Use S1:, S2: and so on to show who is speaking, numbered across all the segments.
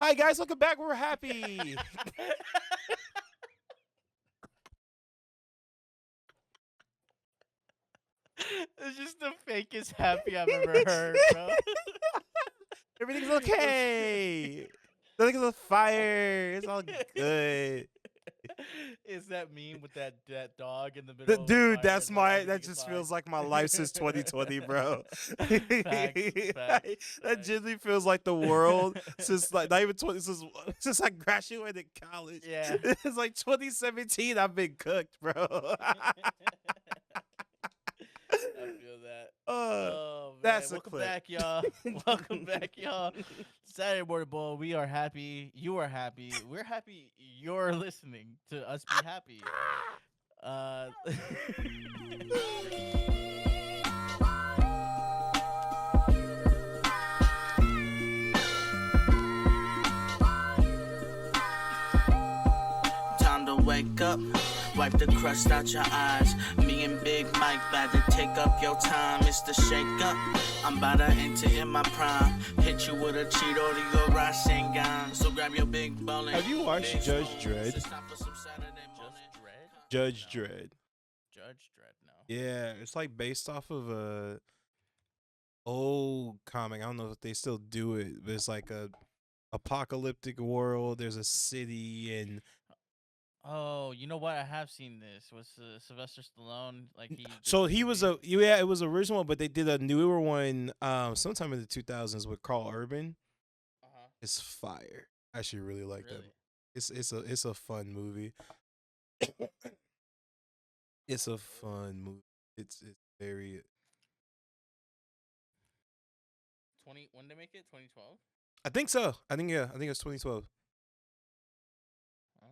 S1: Hi guys, welcome back. We're happy.
S2: It's just the fakest happy I've ever heard, bro.
S1: Everything's
S2: Let's-
S1: okay. Everything's on fire. It's all good.
S2: It's that meme with that dog in the middle of a
S1: Dude,
S2: fire.
S1: that's
S2: It's like
S1: my. That
S2: everything is
S1: just
S2: fine.
S1: feels like my life since 2020, bro.
S2: Facts, facts,
S1: That
S2: facts.
S1: genuinely feels like the world since like not even 20 since I graduated college.
S2: Yeah.
S1: It's like 2017. I've been cooked, bro.
S2: I feel that.
S1: uh,
S2: Oh man,
S1: that's a
S2: welcome
S1: clip.
S2: back, y'all. Welcome back, y'all. Saturday morning bowl. We are happy. You are happy. We're happy. You're listening to us be happy. Uh,
S3: Time to wake up, wipe the crust out your eyes. Me and Big Mike about to take up your time. It's the shake up. I'm about to enter in my prime. Hit you with a Cheeto to your Rasengan. So grab your big ball and
S1: Have you watched
S3: big
S1: Judge
S3: spoon.
S1: Dredd?
S3: It's time for some Saturday morning.
S2: Just Dread?
S1: Judge
S2: No.
S1: Dredd.
S2: Judge Dread, no.
S1: Yeah, it's like based off of a old comic. I don't know if they still do it, but it's like a apocalyptic world. There's a city and
S2: Oh, you know what? I have seen this. Was Sylvester Stallone like he did
S1: so
S2: the
S1: he was
S2: movie?
S1: a yeah, it was original, but they did a newer one sometime in the 2000s with Carl Urban.
S2: Uh huh.
S1: It's fire. I actually really like that.
S2: Really?
S1: It's a fun movie. It's a fun movie. It's very
S2: 20. When did they make it? 2012.
S1: I think so. I think yeah, I think it's 2012.
S2: Oh.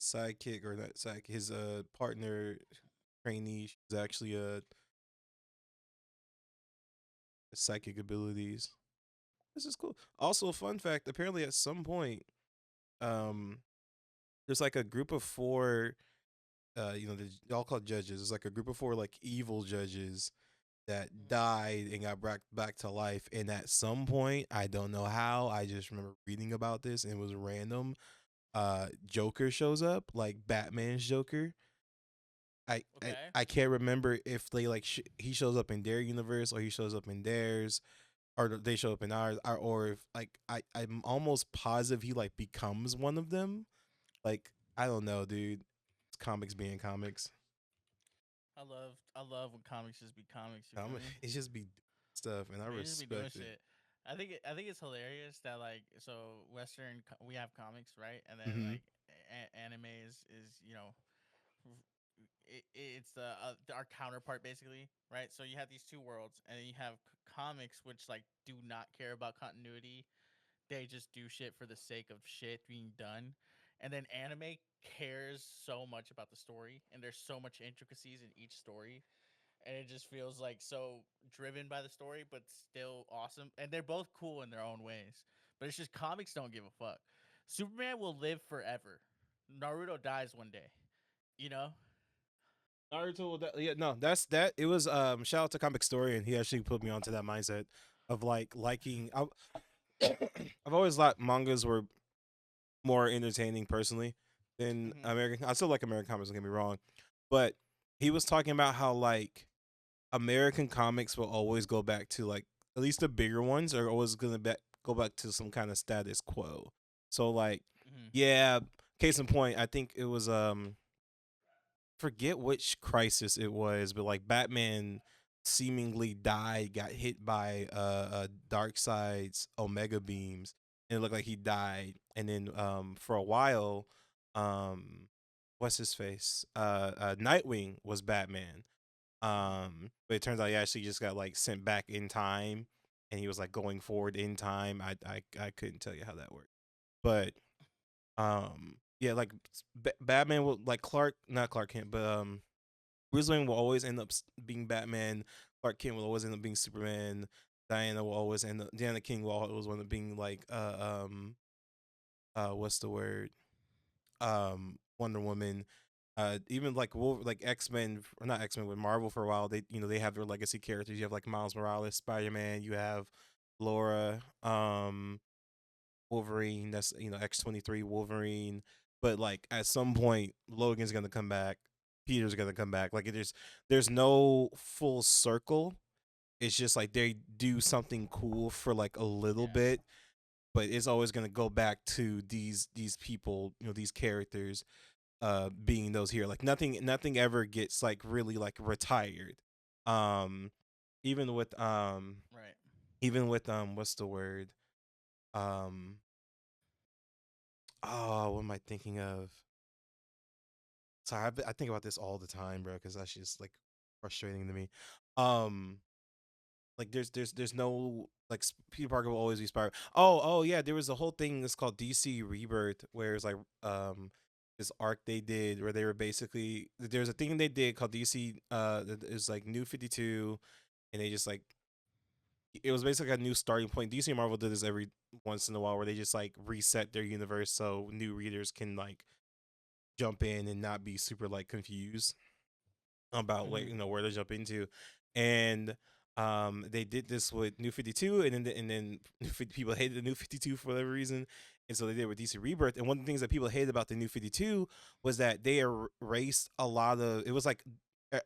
S1: Sidekick or not sidekick, his partner trainee, she's actually psychic abilities. This is cool. Also, a fun fact: apparently, at some point, um, there's like a group of four. They're all called judges. It's like a group of four like evil judges that
S2: Mhm.
S1: died and got brought back to life. And at some point, I don't know how. I just remember reading about this and it was random. Joker shows up, like Batman's Joker. I I,
S2: Okay.
S1: I can't remember if they like he shows up in their universe or he shows up in theirs or they show up in ours or if like I'm almost positive he like becomes one of them. Like I don't know, dude. It's comics being comics.
S2: I love when comics just be comics. You feel me?
S1: It's just be stuff, and I
S2: They just be doing
S1: respect it.
S2: shit. I think it's hilarious that like we have comics, right, and then
S1: Hmm.
S2: like anime is it's our counterpart basically, right? So you have these two worlds, and then you have comics which like do not care about continuity. They just do shit for the sake of shit being done. And then anime cares so much about the story, and there's so much intricacies in each story, and it just feels like so driven by the story, but still awesome. And they're both cool in their own ways. But it's just comics don't give a fuck. Superman will live forever. Naruto dies one day. You know?
S1: Naruto, yeah, no, that's that. It was shout out to Comic Story, and he actually put me onto that mindset of like liking. I've always thought mangas were more entertaining personally than
S2: Mm-hmm.
S1: American. I still like American comics. Don't get me wrong, but he was talking about how like American comics will always go back to like at least the bigger ones are always gonna go back to some kind of status quo. So like,
S2: Mm-hmm.
S1: yeah, case in point, I think it was forget which crisis it was, but like Batman seemingly died, got hit by Dark Side's Omega beams, and it looked like he died. And then for a while, um what's his face? Nightwing was Batman. But it turns out he actually just got like sent back in time and he was like going forward in time. I couldn't tell you how that worked. But yeah, like Batman will like Clark, not Clark Kent, but Bruce Wayne will always end up being Batman. Clark Kent will always end up being Superman. Diana King will always end up being like what's the word? Wonder Woman. Even like like X Men or not X Men with Marvel for a while. They have their legacy characters. You have like Miles Morales, Spider Man. You have Laura, Wolverine. That's X-23 Wolverine. But like at some point, Logan's gonna come back. Peter's gonna come back. Like there's no full circle. It's just like they do something cool for like a little
S2: Yeah.
S1: bit, but it's always gonna go back to these people, these characters, being those here. Like nothing ever gets like really like retired. Um, even with
S2: Right.
S1: what's the word? Um, oh, what am I thinking of? Sorry, I think about this all the time, bro, because that's just like frustrating to me. Um, like there's no like Peter Parker will always be Spider. Oh yeah, there was a whole thing that's called DC Rebirth, where it's like this arc they did where they were basically there's a thing they did called DC it was like New 52, and they just like it was basically a new starting point. DC and Marvel did this every once in a while where they just like reset their universe so new readers can like jump in and not be super like confused about like
S2: Mm-hmm.
S1: where to jump into, and they did this with New 52, and then people hated the New 52 for whatever reason, and so they did it with DC Rebirth. And one of the things that people hated about the New 52 was that they erased a lot of it was like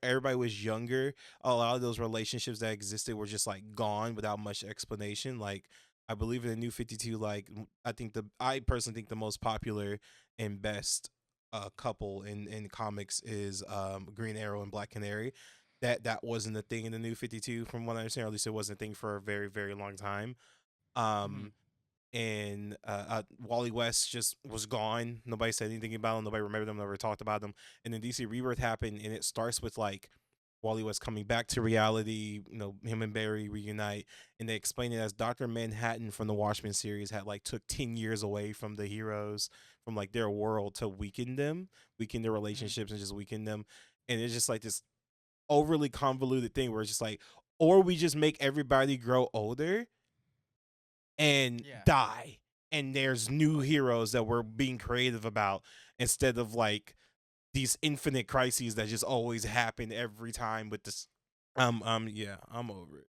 S1: everybody was younger. A lot of those relationships that existed were just like gone without much explanation. Like I believe in the New 52, like I personally think the most popular and best couple in comics is Green Arrow and Black Canary. That wasn't a thing in the New 52 from what I understand, or at least it wasn't a thing for a very very long time.
S2: Mm-hmm.
S1: Um, and Wally West just was gone. Nobody said anything about him. Nobody remembered him. Never talked about him. And then DC Rebirth happened, and it starts with like Wally West coming back to reality. Him and Barry reunite, and they explain it as Doctor Manhattan from the Watchmen series had like took 10 years away from the heroes from like their world to weaken their
S2: Mm-hmm.
S1: relationships and just weaken them. And it's just like this overly convoluted thing where it's just like, or we just make everybody grow older and
S2: Yeah.
S1: die, and there's new heroes that we're being creative about instead of like these infinite crises that just always happen every time with this. Yeah, I'm over it.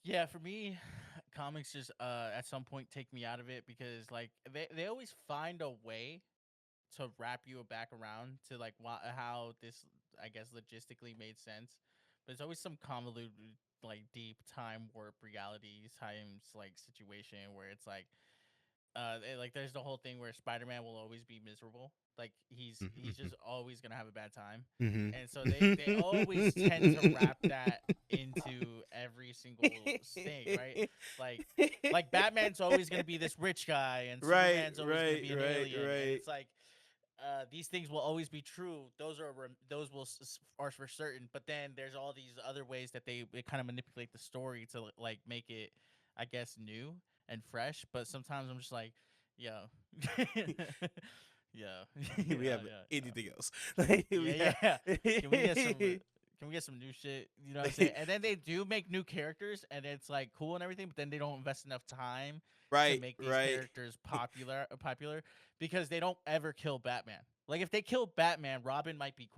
S2: Yeah, for me, comics just at some point take me out of it because like they always find a way to wrap you back around to like how this I guess logistically made sense. But it's always some convoluted like deep time warp reality times like situation where it's like like there's the whole thing where Spider-Man will always be miserable. Like he's
S1: Mm-hmm.
S2: just always gonna have a bad time, and so they always tend to
S1: Mm-hmm.
S2: wrap that into every single thing, right? Like like Batman's always gonna be this rich guy, and
S1: Right,
S2: Superman's always gonna
S1: right,
S2: be an
S1: right,
S2: alien, and
S1: right,
S2: it's like these things will always be true. Those are for certain. But then there's all these other ways that they kind of manipulate the story to like make it, I guess, new and fresh. But sometimes I'm just like, yo, yeah, yeah,
S1: we have
S2: yeah,
S1: anything else. Like,
S2: yeah,
S1: we
S2: yeah,
S1: have
S2: yeah. Can we get some? Can we get some new shit? You know what I'm saying? And then they do make new characters, and it's like cool and everything. But then they don't invest enough time to
S1: right,
S2: make these
S1: right,
S2: characters popular because they don't ever kill Batman. Like if they kill Batman, Robin might be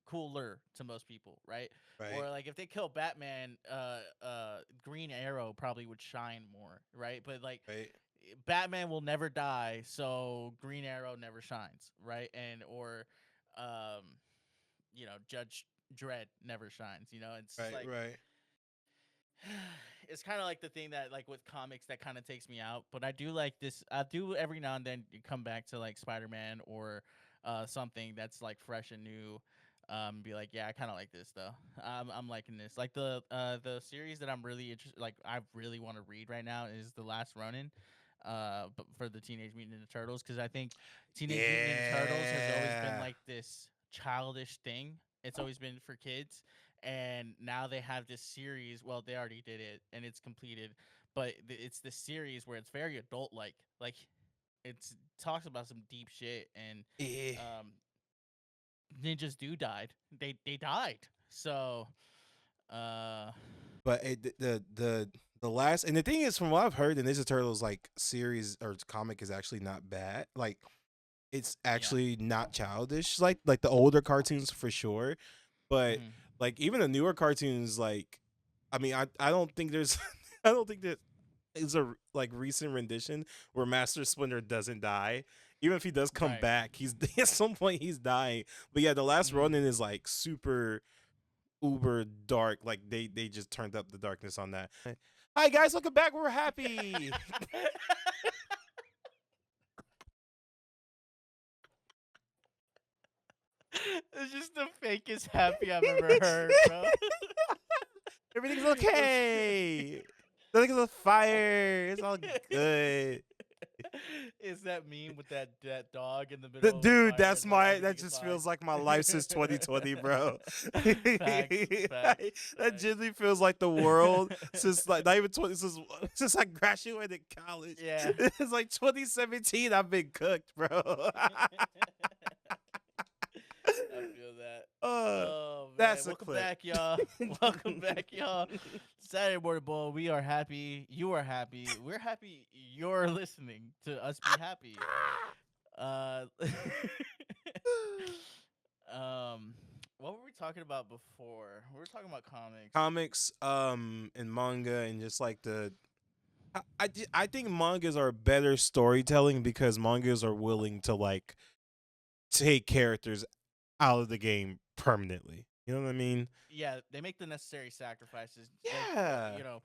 S2: cooler to most people, right?
S1: right,
S2: Or like if they kill Batman, Green Arrow probably would shine more, right? But like
S1: right,
S2: Batman will never die, so Green Arrow never shines, right? And or um Judge Dredd never shines, it's just
S1: right,
S2: like
S1: right.
S2: it's kind of like the thing that like with comics that kind of takes me out, but I do like this. I do every now and then come back to like Spider-Man or something that's like fresh and new. Be like, yeah, I kind of like this though. I'm liking this. Like the series that I'm really interested, like I really want to read right now is The Last Ronin, but for the Teenage Mutant Ninja Turtles, because I think Teenage Mutant Ninja Turtles has always been
S1: Yeah.
S2: like this childish thing. It's always been for kids, and now they have this series. Well, they already did it and it's completed, but it's this series where it's very adult like it's talks about some deep shit, and
S1: Yeah.
S2: um ninjas do died. They died. So uh
S1: But the last, and the thing is, from what I've heard, the Ninja Turtles like series or comic is actually not bad. Like it's
S2: yeah.
S1: actually not childish, like the older cartoons for sure. But
S2: Hmm.
S1: like even the newer cartoons, like I mean, I don't think there's I don't think that is a like recent rendition where Master Splinter doesn't die. Even if he does come
S2: Right.
S1: back, he's at some point he's dying. But yeah, the last
S2: Mhm.
S1: Ronin is like super uber dark. Like they just turned up the darkness on that. Hi guys, welcome back. We're happy.
S2: It's just the fakest happy I've ever heard, bro.
S1: Everything's okay. Nothing's on fire. It's all good.
S2: Is that meme with that dog in the middle of the
S1: Dude,
S2: fire?
S1: that's
S2: It's like
S1: my.
S2: everything
S1: That
S2: is
S1: just
S2: fine.
S1: feels like my life since 2020, bro.
S2: Facts,
S1: That
S2: facts.
S1: genuinely feels like the world since like not even 20 since I graduated college.
S2: Yeah.
S1: It's like 2017. I've been cooked, bro.
S2: I feel that. Oh man,
S1: that's a
S2: welcome
S1: clip.
S2: back, y'all. Welcome back, y'all. Saturday Morning Bowl. We are happy. You are happy. We're happy. You're listening to us be happy. What were we talking about before? We were talking about comics.
S1: Comics, and manga, and just like the. I think mangas are better storytelling because mangas are willing to like take characters out of the game permanently. You know what I mean?
S2: Yeah, they make the necessary sacrifices.
S1: Yeah.
S2: You know,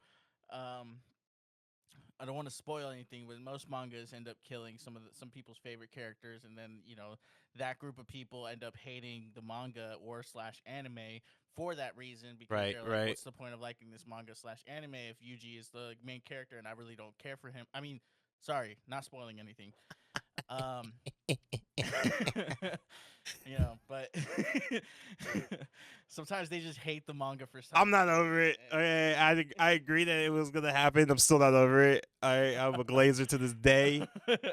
S2: I don't want to spoil anything, but most mangas end up killing some people's favorite characters, and then that group of people end up hating the manga or slash anime for that reason because
S1: Right,
S2: they're like,
S1: right.
S2: what's the point of liking this manga slash anime if Yuji is the main character and I really don't care for him? I mean, sorry, not spoiling anything. But sometimes they just hate the manga for something.
S1: I'm not over it. Okay, I agree that it was gonna happen. I'm still not over it. I'm a glazer to this day.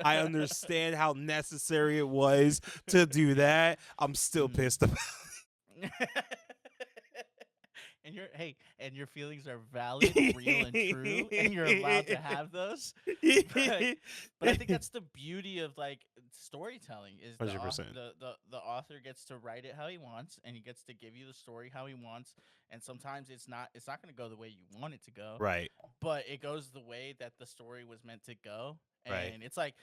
S1: I understand how necessary it was to do that. I'm still pissed about it.
S2: And your feelings are valid, real, and true, and you're allowed to have those. But I think that's the beauty of like storytelling is
S1: 100%.
S2: the author gets to write it how he wants, and he gets to give you the story how he wants. And sometimes it's not going to go the way you want it to go,
S1: Right.
S2: but it goes the way that the story was meant to go. And
S1: Right.
S2: it's like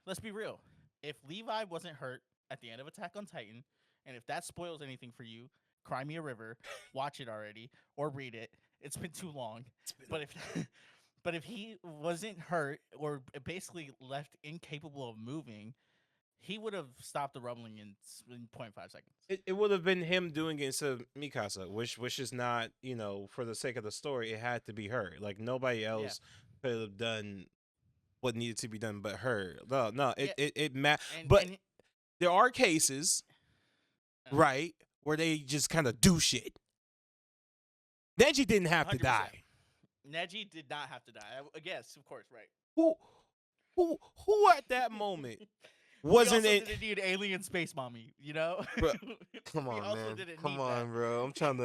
S2: let's be real. If Levi wasn't hurt at the end of Attack on Titan, and if that spoils anything for you, cry me a river, watch it already, or read it. It's been too long. But if he wasn't hurt or basically left incapable of moving, he would have stopped the rumbling in 0.5 seconds.
S1: It would have been him doing it instead of Mikasa, which is not, for the sake of the story, it had to be her. Like nobody else could have done what needed to be done but her. No, it but there are cases, right, where they just kind of do shit. Neji didn't have
S2: 100%.
S1: to die.
S2: Neji did not have to die. Yes, of course, right.
S1: Who at that moment wasn't
S2: we also
S1: it?
S2: didn't need alien space mommy,
S1: Bro, come
S2: We
S1: on,
S2: also
S1: man.
S2: didn't
S1: Come
S2: need
S1: on,
S2: that.
S1: bro. I'm trying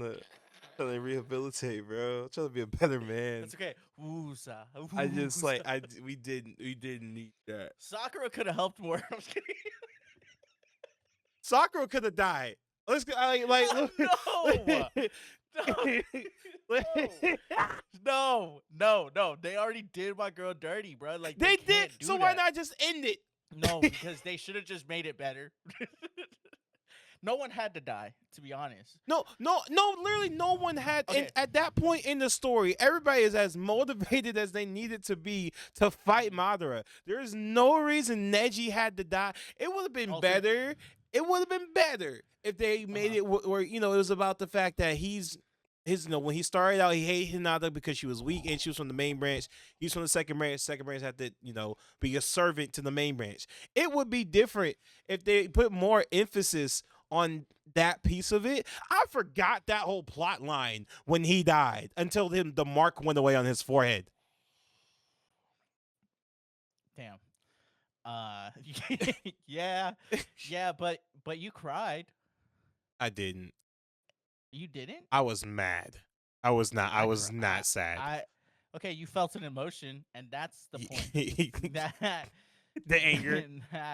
S1: to rehabilitate, bro. I'm trying to be a better man.
S2: It's okay. Woosa.
S1: I just like we didn't need that.
S2: Sakura could have helped more. I'm just kidding.
S1: Sakura could have died. Let's go.
S2: No. They already did my girl dirty, bro. Like
S1: they did.
S2: can't do
S1: So why
S2: that.
S1: not just end it?
S2: No, because they should have just made it better. No one had to die, to be honest.
S1: No. Literally, no one had.
S2: Okay.
S1: And at that point in the story, everybody is as motivated as they needed to be to fight Madara. There is no reason Neji had to die. It would have been
S2: Also-
S1: better. It would have been better if they made it where it was about the fact that when he started out, he hated Hinata because she was weak and she was from the main branch. He was from the second branch. Second branch had to, be a servant to the main branch. It would be different if they put more emphasis on that piece of it. I forgot that whole plot line when he died until the mark went away on his forehead.
S2: Damn. Yeah, but you cried.
S1: I didn't.
S2: You didn't?
S1: I was mad. I was not. I was
S2: cried.
S1: not sad.
S2: Okay, you felt an emotion, and that's the point.
S1: The anger.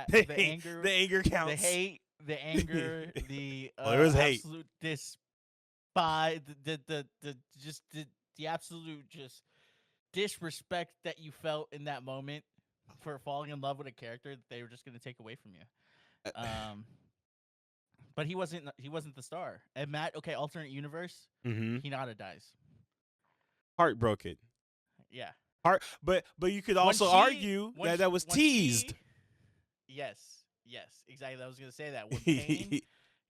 S2: The anger.
S1: The anger counts.
S2: The hate. The anger. The
S1: Well, there was hate.
S2: absolute by the absolute just disrespect that you felt in that moment for falling in love with a character that they were just going to take away from you. But he wasn't the star. And Matt, okay, alternate universe,
S1: Mm-hmm.
S2: Hinata dies.
S1: Heartbroken.
S2: Yeah.
S1: But you could
S2: When
S1: also
S2: she-
S1: argue
S2: when
S1: that
S2: she-
S1: that was
S2: when
S1: teased.
S2: Yes, exactly. I was gonna say that when Pain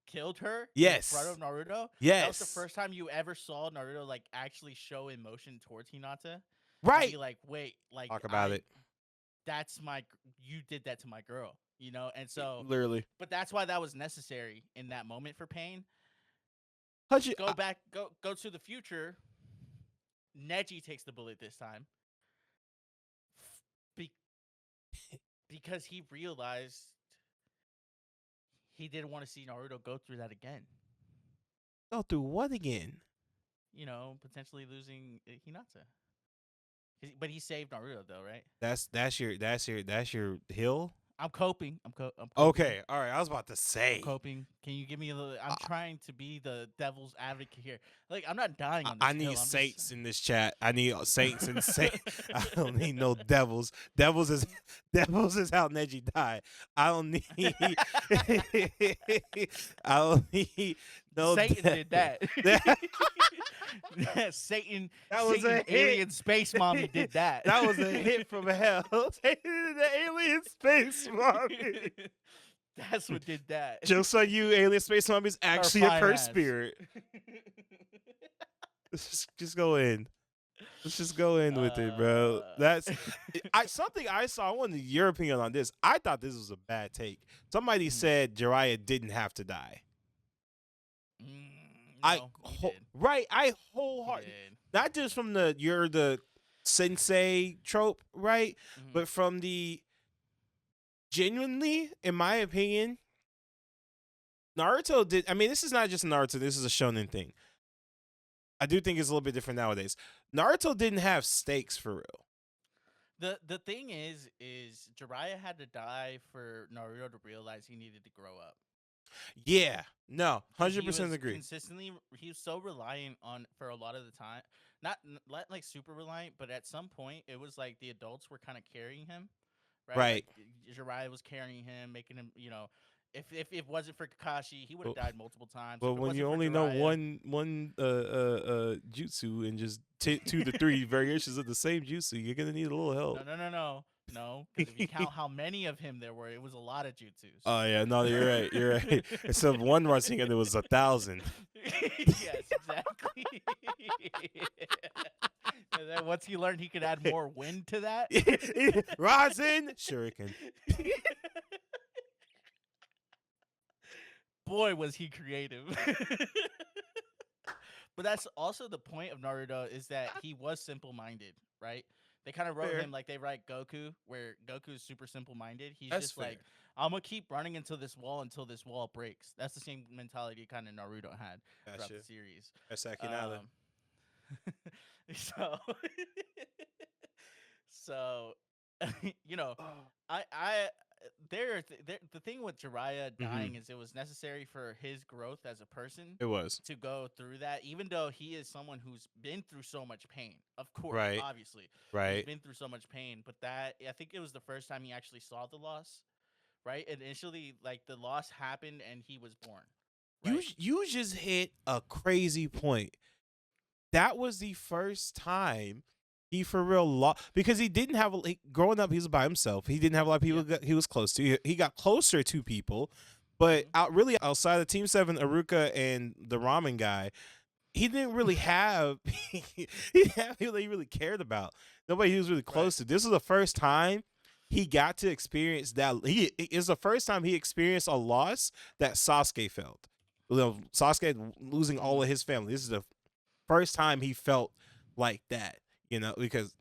S2: killed her
S1: Yes.
S2: in front of Naruto, that was
S1: Yes.
S2: the first time you ever saw Naruto like actually show emotion towards Hinata. And
S1: Right.
S2: be like, wait, like
S1: Talk about it.
S2: That's you did that to my girl, you know, and so.
S1: Literally.
S2: But that's why that was necessary in that moment for Pain.
S1: How'd you
S2: Go back, go to the future. Neji takes the bullet this time. Because he realized he didn't want to see Naruto go through that again.
S1: go through what again?
S2: You know, potentially losing Hinata. But he saved Naruto though, right?
S1: That's your hill.
S2: I'm coping. I'm coping.
S1: Okay, all right. I was about to
S2: I'm
S1: say.
S2: coping. Can you give me a little? I'm trying to be the devil's advocate here. Like I'm not dying on this
S1: I
S2: hill,
S1: need
S2: I'm just-
S1: saints in this chat. I need saints and saints. I don't need no devils. Devils is how Neji died. I don't need. I don't need no.
S2: Satan did that. Satan.
S1: That was
S2: Satan,
S1: a hit.
S2: alien space mommy did that.
S1: That was a hit from hell. The alien space mommy.
S2: That's what did that.
S1: Just so you, alien space mommy is actually a
S2: fine
S1: cursed
S2: ass.
S1: spirit. Let's just go in. Let's just go in with it, bro. That's something I saw. I wanted your opinion on this. I thought this was a bad take. Somebody said Jiraiya didn't have to die.
S2: No, he did.
S1: Right. I
S2: He
S1: wholeheartedly,
S2: did.
S1: not just from you're the sensei trope, right?
S2: Mhm.
S1: But from the genuinely, in my opinion, Naruto did. I mean, this is not just Naruto. This is a shonen thing. I do think it's a little bit different nowadays. Naruto didn't have stakes for real.
S2: The thing is Jiraiya had to die for Naruto to realize he needed to grow up.
S1: Yeah, no,
S2: 'Cause he
S1: 100%
S2: was
S1: agree.
S2: Consistently, he was so reliant on for a lot of the time. Not like super reliant, but at some point it was like the adults were kind of carrying him, right?
S1: Right.
S2: Like, Jiraiya was carrying him, making him, you know, if it wasn't for Kakashi, he would have
S1: But-
S2: died multiple times.
S1: But
S2: If it
S1: when you
S2: wasn't for
S1: only know
S2: Jiraiya-
S1: one jutsu and just 2 to 3 variations of the same jutsu, you're gonna need a little help.
S2: No. Because if you count how many of him there were, it was a lot of jutsus.
S1: Oh yeah, no, you're right. You're right. Instead of one Rasengan, there was 1,000.
S2: Yes, exactly. And then once he learned he could add more wind to that,
S1: Rasen Shuriken.
S2: boy, was he creative. But that's also the point of Naruto is that he was simple-minded, right? They kind of wrote
S1: Fair.
S2: him like they write Goku, where Goku is super simple-minded. He's
S1: That's
S2: just
S1: fair.
S2: like, I'm gonna keep running until this wall breaks. That's the same mentality kind of Naruto had throughout
S1: Gotcha.
S2: the series.
S1: That's Akinada.
S2: So, so, you know,
S1: Oh.
S2: the thing with Jiraiya dying is it was necessary for his growth as a person
S1: It was.
S2: to go through that, even though he is someone who's been through so much pain. Of course,
S1: Right.
S2: obviously, he's
S1: Right.
S2: been through so much pain. But I think it was the first time he actually saw the loss. Right, initially, like the loss happened and he was born. Right?
S1: You just hit a crazy point. That was the first time he for real lost, because he didn't have growing up. He was by himself. He didn't have a lot of people he was close to. He got closer to people, but outside of Team 7, Aruka and the ramen guy, he didn't really have he didn't have people that he really cared about. Nobody he was really close to. This was the first time he got to experience that. It's the first time he experienced a loss that Sasuke felt. You know, Sasuke losing all of his family. This is the first time he felt like that. You know, because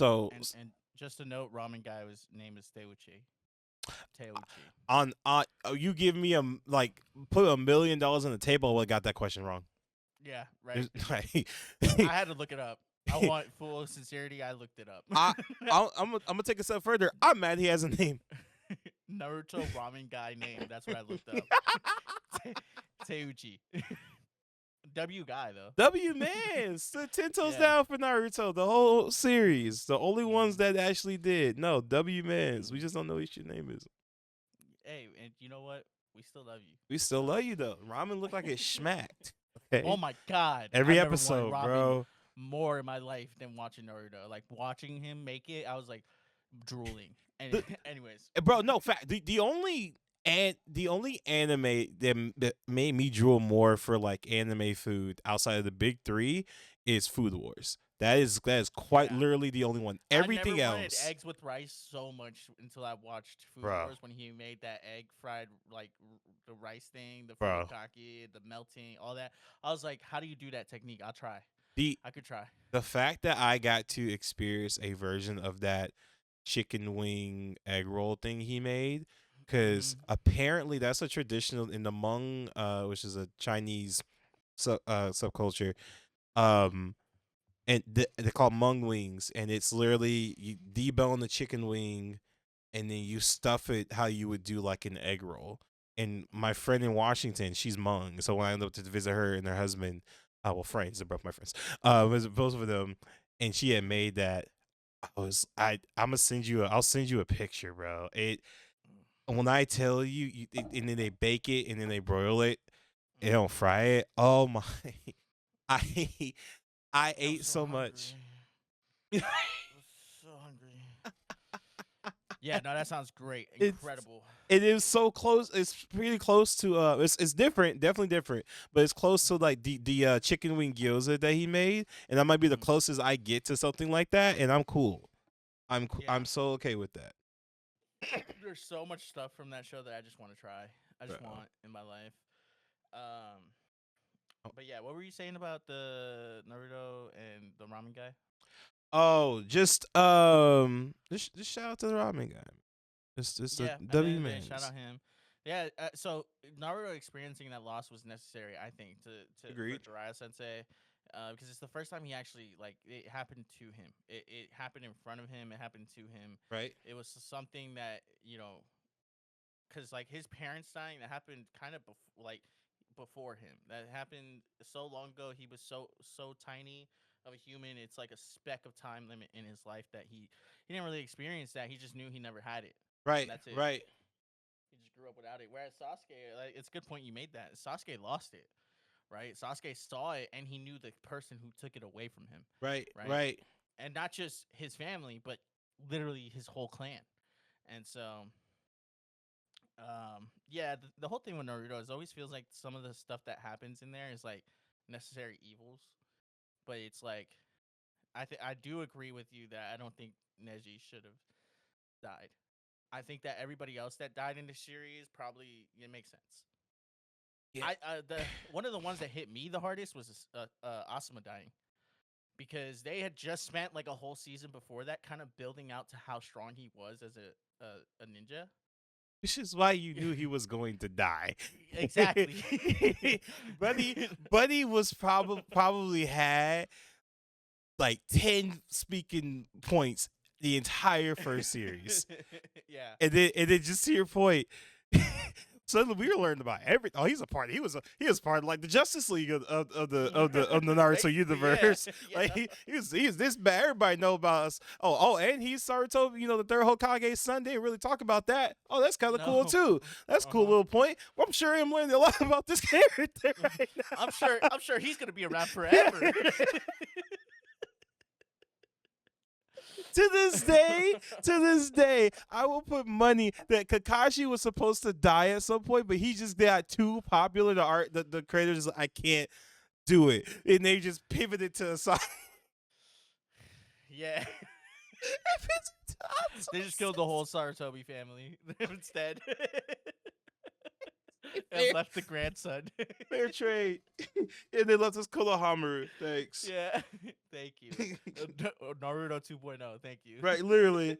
S2: And just a note, ramen guy name is Teuchi.
S1: on you give me put $1 million on the table. I would have got that question wrong.
S2: Yeah, right.
S1: I
S2: I had to look it up. I want full sincerity. I looked it up.
S1: I'm gonna take a step further. I'm mad he has a name.
S2: Naruto ramen guy name. That's what I looked up. Teuchi. W guy though.
S1: W man, stood 10 toes
S2: Yeah.
S1: down for Naruto, the whole series. The only ones
S2: Mhm.
S1: that actually did. No, W mans. We just don't know what your name is.
S2: Hey, and you know what? We still love you.
S1: We still
S2: So-
S1: love you though. Ramen looked like it smacked. Okay.
S2: Oh my god!
S1: Every
S2: I've never wanted
S1: episode,
S2: ramen
S1: bro.
S2: more in my life than watching Naruto. Like watching him make it, I was like drooling. And
S1: The-
S2: anyways,
S1: Bro, no fact. The only anime that made me drool more for like anime food outside of the big three is Food Wars. That is quite
S2: Yeah.
S1: literally the only one.
S2: I
S1: Everything
S2: never wanted
S1: else,
S2: eggs with rice so much until I watched Food
S1: Bruh.
S2: Wars when he made that egg fried like the rice thing, the
S1: Bro.
S2: furikake, the melting, all that. I was like, how do you do that technique? I'll try.
S1: the
S2: I could try.
S1: the fact that I got to experience a version of that chicken wing egg roll thing he made, because
S2: Mhm.
S1: apparently that's a traditional in the Hmong, which is a Chinese subculture. And they're called Hmong wings, and it's literally you debone the chicken wing, and then you stuff it how you would do like an egg roll. And my friend in Washington, she's Hmong, so when I ended up to visit her and her husband, well, friends, they're both my friends, was both of them, and she had made that. I'm gonna send you. I'll send you a picture, bro. When I tell you, and then they bake it and then they broil it, they don't fry it. Oh my, I I
S2: I'm
S1: ate so much.
S2: hungry. I'm so hungry. Yeah, no, that sounds great.
S1: It's-
S2: Incredible.
S1: It is so close. It's pretty close to It's different, definitely different, but it's close to like the chicken wing gyoza that he made, and that might be the
S2: Mhm.
S1: closest I get to something like that, and I'm cool.
S2: Yeah.
S1: I'm so okay with that.
S2: There's so much stuff from that show that I just want to try. I just
S1: Bro.
S2: want in my life.
S1: Oh.
S2: But yeah, what were you saying about the Naruto and the ramen guy?
S1: Oh, just shout out to the ramen guy. Just
S2: Yeah,
S1: the
S2: and
S1: W
S2: then
S1: man.
S2: shout out him. Yeah, so Naruto experiencing that loss was necessary, I think, to
S1: Agreed.
S2: for Jiraiya Sensei, because it's the first time he actually like it happened to him. It happened in front of him. It happened to him.
S1: Right.
S2: It was something that because like his parents dying, that happened kind of before him. That happened so long ago. He was so tiny of a human. It's like a speck of time limit in his life that he didn't really experience that. He just knew he never had it.
S1: Right.
S2: That's it.
S1: Right.
S2: He just grew up without it. Whereas Sasuke, like, it's a good point you made that. Sasuke lost it, right? Sasuke saw it and he knew the person who took it away from him,
S1: Right.
S2: Right.
S1: Right.
S2: and not just his family, but literally his whole clan. And so, yeah, the whole thing with Naruto is always feels like some of the stuff that happens in there is like necessary evils, but it's like I do agree with you that I don't think Neji should have died. I think that everybody else that died in the series probably it makes sense.
S1: Yeah.
S2: The one of the ones that hit me the hardest was Asuma dying, because they had just spent like a whole season before that kind of building out to how strong he was as a ninja.
S1: Which is why you knew he was going to die.
S2: Exactly.
S1: Buddy was probably had like 10 speaking points the entire first series.
S2: Yeah.
S1: And then just to your point, suddenly we were learning about everything. Oh, he was part of like the Justice League of the Naruto
S2: Basically,
S1: universe.
S2: yeah.
S1: Like he was this bad. Everybody know about us. And he's Saruto, the third Hokage's son. They didn't really talk about that. Oh, that's kind of cool
S2: No.
S1: too. That's a cool
S2: Uh-huh.
S1: little point. Well, I'm sure I'm learning a lot about this character right now.
S2: I'm sure he's gonna be around forever.
S1: To this day, I will put money that Kakashi was supposed to die at some point, but he just got too popular. The creators, I can't do it, and they just pivoted to a side.
S2: Yeah. They just killed the whole Sarutobi family instead. And left the grandson.
S1: Fair trade, and they left us Konohamaru. Thanks.
S2: Yeah. Thank you. Naruto 2.0. Thank you.
S1: Right, literally.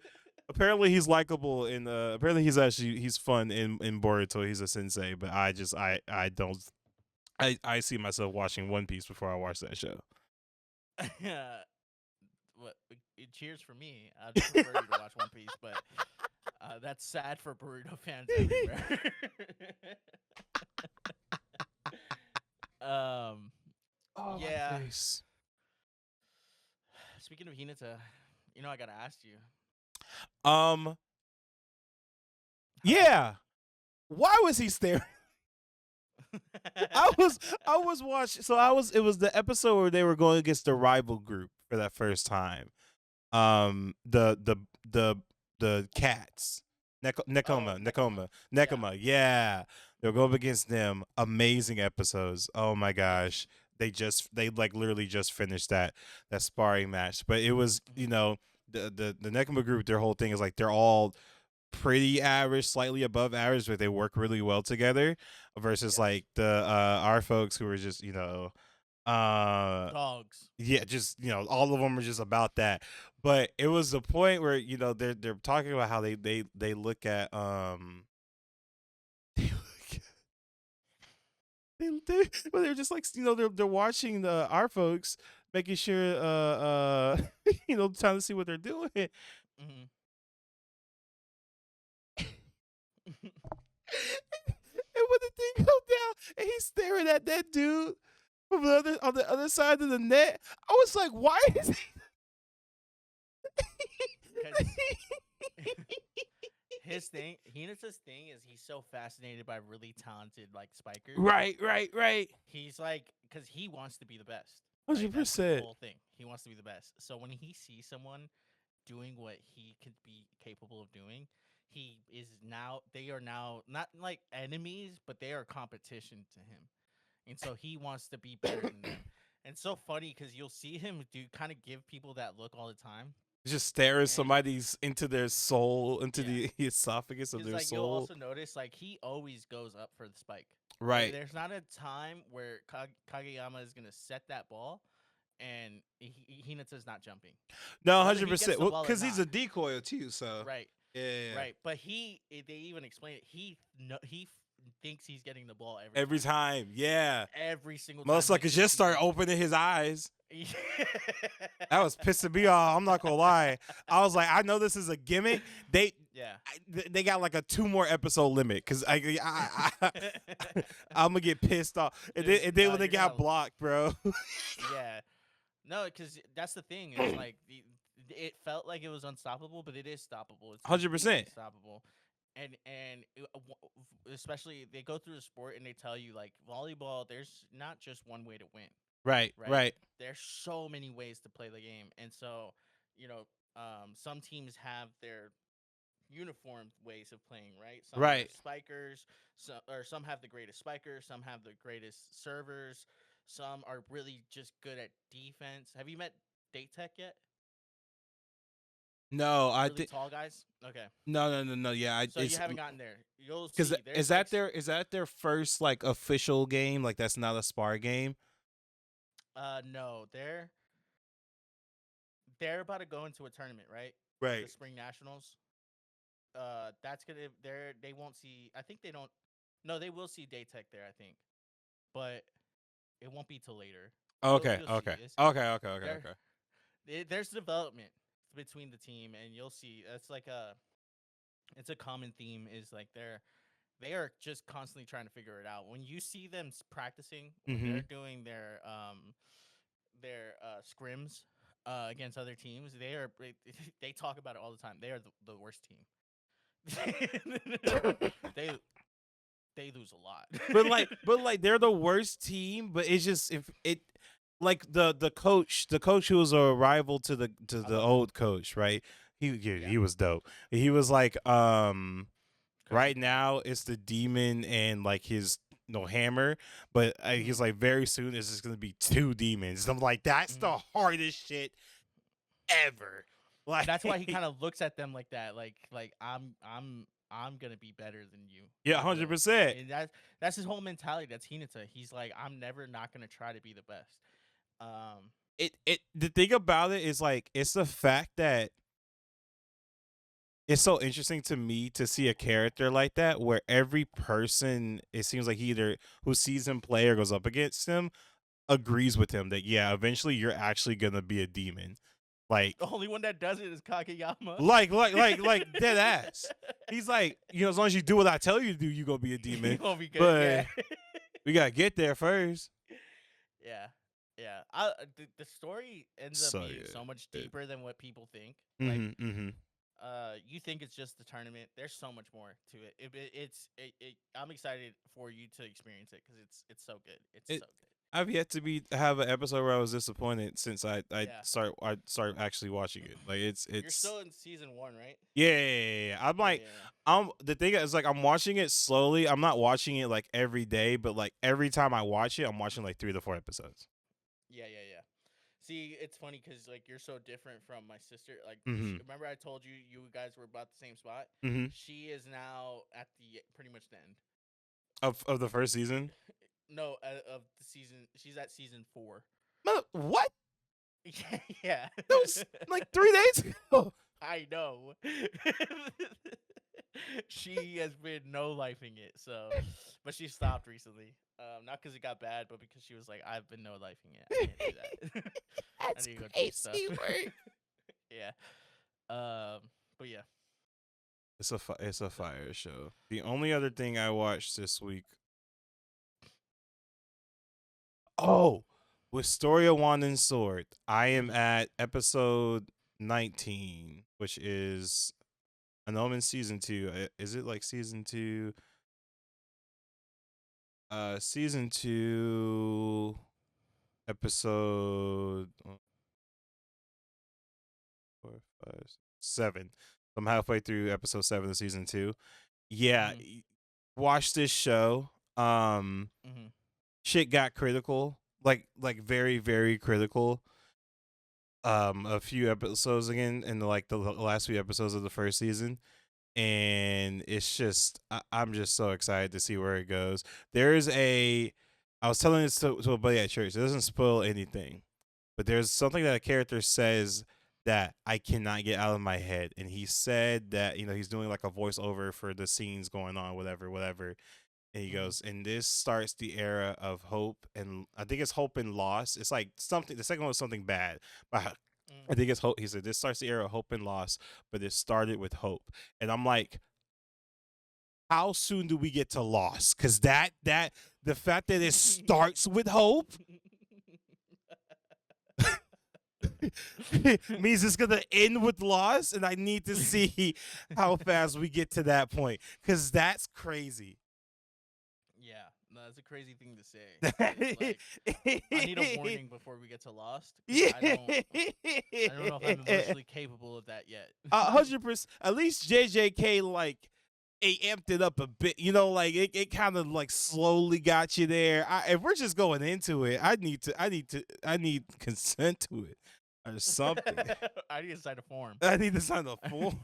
S1: Apparently he's likable, and apparently he's fun in Boruto. He's a sensei, but I don't. I see myself watching One Piece before I watch that show.
S2: What? Cheers for me. I'd prefer you to watch One Piece, but that's sad for Boruto fans everywhere.
S1: Oh,
S2: Yeah.
S1: my face.
S2: Speaking of Hinata, I gotta ask you.
S1: Um,
S2: How'd you
S1: yeah. Why was he staring? I was I was watching. So it was the episode where they were going against the rival group for that first time. The cats. Nekoma,
S2: Nekoma.
S1: Nekoma. Yeah, they'll go up against them. Amazing episodes. Oh my gosh, they like literally just finished that sparring match. But it was the Nekoma group. Their whole thing is like they're all pretty average, slightly above average, but they work really well together. Versus
S2: Yes.
S1: like the our folks who are just
S2: Dogs.
S1: yeah, just all of them are just about that. But it was the point where they're talking about how they look at well, they're just like they're watching the our folks making sure trying to see what they're doing.
S2: Mm-hmm.
S1: And when the thing goes down and he's staring at that dude from on the other side of the net, I was like, why is he?
S2: Hinata's thing is he's so fascinated by really talented like spikers.
S1: Right.
S2: He's like, because he wants to be the best.
S1: 100%.
S2: That's the whole thing. He wants to be the best. So when he sees someone doing what he could be capable of doing, they are now not like enemies, but they are competition to him. And so he wants to be better than them. And it's so funny because you'll see him kind of give people that look all the time.
S1: Just staring somebody's into their soul, into the esophagus of their
S2: like,
S1: soul.
S2: You'll also notice like he always goes up for the spike.
S1: Right.
S2: There's not a time where Kageyama is gonna set that ball, and Hinata's not jumping.
S1: No,
S2: Whether he
S1: 100%.
S2: gets the ball or
S1: Because he's a
S2: not.
S1: decoy too. So
S2: Right.
S1: yeah.
S2: Right. But they even explain it. He thinks he's getting the ball
S1: Every time. Yeah.
S2: Every single time.
S1: Most like just start opening his eyes. That was pissing me off. I'm not gonna lie. I was like, I know this is a gimmick. They got like a 2 more episode limit because I'm gonna get pissed off. And then when they got blocked, bro.
S2: Yeah. No, because that's the thing. It's like it felt like it was unstoppable, but it is stoppable. It's
S1: 100%
S2: stoppable. And especially they go through the sport and they tell you like volleyball, there's not just one way to win.
S1: Right.
S2: There's so many ways to play the game, and so some teams have their uniform ways of playing, right? Some are spikers, some have the greatest spikers, some have the greatest servers, some are really just good at defense. Have you met Date Tech yet?
S1: No, I
S2: think tall guys. Okay.
S1: No. Yeah,
S2: so you haven't gotten there. You'll see.
S1: Because is that their first like official game? Like that's not a spar game.
S2: No, they're about to go into a tournament, right?
S1: Right.
S2: The Spring Nationals. That's gonna they won't see. I think they don't. No, they will see Date Tech there. I think, but it won't be till later.
S1: Okay.
S2: You'll
S1: Okay.
S2: There's development between the team, and you'll see. That's like it's a common theme. Is like they are just constantly trying to figure it out. When you see them practicing, when they're doing their scrims against other teams, they talk about it all the time. They are the worst team. they lose a lot.
S1: but like they're the worst team. But it's just if it like the coach who was a rival to the old coach, right? He was dope. He was like right now it's the demon and like his hammer, but he's like very soon it's just gonna be 2 demons. And I'm like, that's the hardest shit ever. Like
S2: that's why he kind of looks at them like that, like I'm gonna be better than you.
S1: Yeah, 100%.
S2: And that's his whole mentality. That's Hinata. He's like, I'm never not gonna try to be the best.
S1: The thing about it is like it's the fact that it's so interesting to me to see a character like that where every person, it seems like either who sees him play or goes up against him agrees with him that eventually you're actually gonna be a demon. Like
S2: the only one that does it is Kageyama.
S1: Like dead ass. He's like, as long as you do what I tell you to do, you gonna be a demon.
S2: You gonna be good.
S1: But we gotta get there first.
S2: Yeah. Yeah, the story ends up
S1: So
S2: being so much
S1: good.
S2: deeper than what people think. Like,
S1: Mm-hmm. Mm-hmm.
S2: you think it's just the tournament. There's so much more to it. I'm excited for you to experience it because it's so good. It's
S1: It.
S2: so good.
S1: I've yet to have an episode where I was disappointed since
S2: Yeah,
S1: I started actually watching it. Like
S2: you're
S1: it's
S2: still in season 1, right?
S1: yeah. I'm
S2: Yeah,
S1: like
S2: yeah,
S1: I'm the thing is like I'm watching it slowly. I'm not watching it like every day, but like every time I watch it, I'm watching like 3 to 4 episodes.
S2: yeah, yeah, yeah. See, it's funny because like you're so different from my sister. Like,
S1: Mm-hmm.
S2: remember I told you you guys were about the same spot.
S1: Mm-hmm.
S2: She is now at the pretty much the end.
S1: Of the first season.
S2: No, of the season. She's at season 4.
S1: What?
S2: Yeah, yeah.
S1: That was like 3 days ago.
S2: I know. She has been no lifing it, so but she stopped recently. Not because it got bad, but because she was like, I've been no lifing it. I can't do that. I
S1: That's
S2: need to go do stuff.
S1: crazy work.
S2: Yeah. But yeah.
S1: It's a fire show. The only other thing I watched this week. Oh, with Story of Wand and Sword, I am at episode 19, which is An Omen season 2. Is it like season 2? Season 2 episode 4, 5, 7. I'm halfway through episode 7 of season 2. Yeah,
S2: Mhm.
S1: watch this show.
S2: Mhm.
S1: Shit got critical, like very very critical. A few episodes again in like the last few episodes of the first season, and it's just I'm just so excited to see where it goes. There's a I was telling this to a buddy at church. It doesn't spoil anything, but there's something that a character says that I cannot get out of my head, and he said that he's doing like a voiceover for the scenes going on, whatever. And he
S2: Mhm.
S1: goes, and this starts the era of hope, and I think it's hope and loss. It's like something. The second one was something bad, but I
S2: Mhm.
S1: think it's hope. He said this starts the era of hope and loss, but it started with hope. And I'm like, how soon do we get to loss? Because that the fact that it starts with hope means it's gonna end with loss, and I need to see how fast we get to that point because that's crazy.
S2: Yeah, no, that's a crazy thing to say. 'Cause, like, I need a warning before we get to Lost because I don't know if I'm emotionally capable of that yet.
S1: 100%. At least JJK like it amped it up a bit. Like it kind of like slowly got you there. If we're just going into it, I need consent to it or something.
S2: I need to sign a form.
S1: I need to sign the form.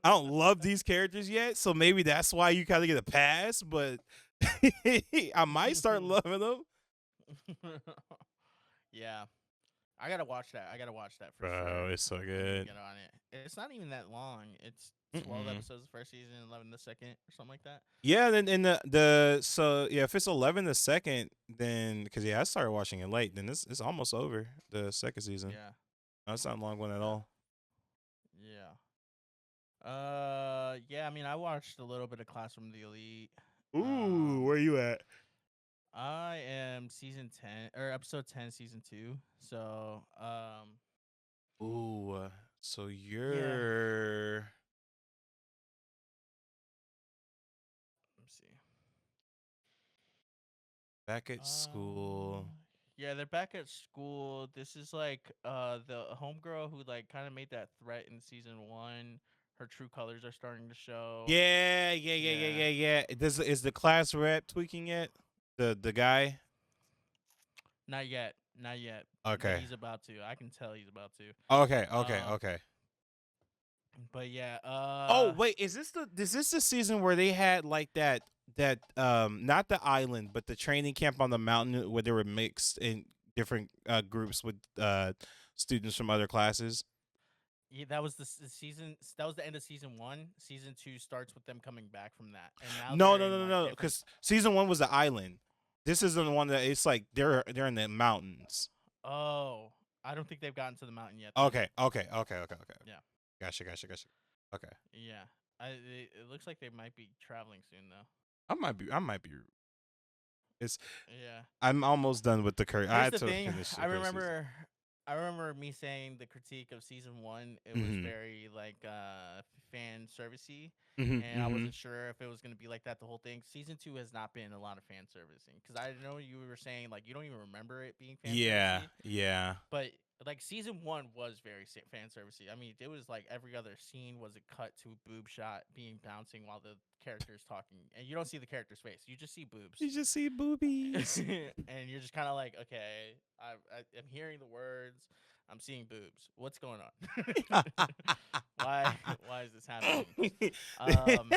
S1: I don't love these characters yet, so maybe that's why you kind of get a pass. But I might start loving them.
S2: Yeah, I gotta watch that. I gotta watch that for
S1: Bro,
S2: sure.
S1: it's so
S2: I need to
S1: good.
S2: get on it. It's not even that long. It's 12
S1: Mm-mm.
S2: episodes the first season, 11 the second, or something like that.
S1: Yeah, then in the so yeah, if it's 11 the second, then because I started watching it late, then it's almost over the second season.
S2: Yeah,
S1: That's not a long one at
S2: yeah,
S1: all.
S2: yeah. Yeah. I mean, I watched a little bit of Classroom of the Elite.
S1: Ooh,
S2: Um,
S1: where you at?
S2: I am season 10 or episode 10, season 2. So,
S1: Ooh, so
S2: yeah.
S1: you're
S2: Let me see.
S1: back at school.
S2: Yeah, they're back at school. This is like the homegirl who like kind of made that threat in season 1. Her true colors are starting to show.
S1: Yeah, yeah, yeah, yeah,
S2: Yeah.
S1: yeah, yeah. Is the class rep tweaking yet? The guy?
S2: Not yet. Not yet. But
S1: Okay.
S2: he's about to. I can tell he's about to.
S1: Okay, okay,
S2: Um
S1: okay.
S2: but yeah,
S1: Oh wait, is this the season where they had like that not the island but the training camp on the mountain where they were mixed in different groups with students from other classes?
S2: yeah, that was the season. That was the end of season 1. Season 2 starts with them coming back from that, and now
S1: No,
S2: they're
S1: no,
S2: in
S1: no, no,
S2: like
S1: no.
S2: different.
S1: Because season 1 was the island. This is the one that it's like they're in the mountains.
S2: Oh, I don't think they've gotten to the mountain yet. Then.
S1: Okay, okay, okay, okay, okay.
S2: Yeah.
S1: Gotcha. Okay.
S2: Yeah. It looks like they might be traveling soon though.
S1: I might be It's
S2: Yeah.
S1: I'm almost done with the current. I
S2: Here's
S1: had
S2: the
S1: to
S2: thing.
S1: finish the
S2: I
S1: current season.
S2: remember I remember me saying the critique of season 1, it was
S1: Mhm.
S2: very like fan servicey,
S1: Mhm.
S2: and I
S1: Mhm.
S2: wasn't sure if it was going to be like that the whole thing. Season 2 has not been a lot of fan servicing, cuz I know you were saying like you don't even remember it being fan
S1: Yeah.
S2: servicey,
S1: Yeah.
S2: but like season 1 was very fan servicey. I mean, it was like every other scene was a cut to a boob shot being bouncing while the character's talking, and you don't see the character's face. You just see boobs.
S1: You just see boobies.
S2: And you're just kind of like, okay, I'm hearing the words, I'm seeing boobs. What's going on? why why is this happening? Um,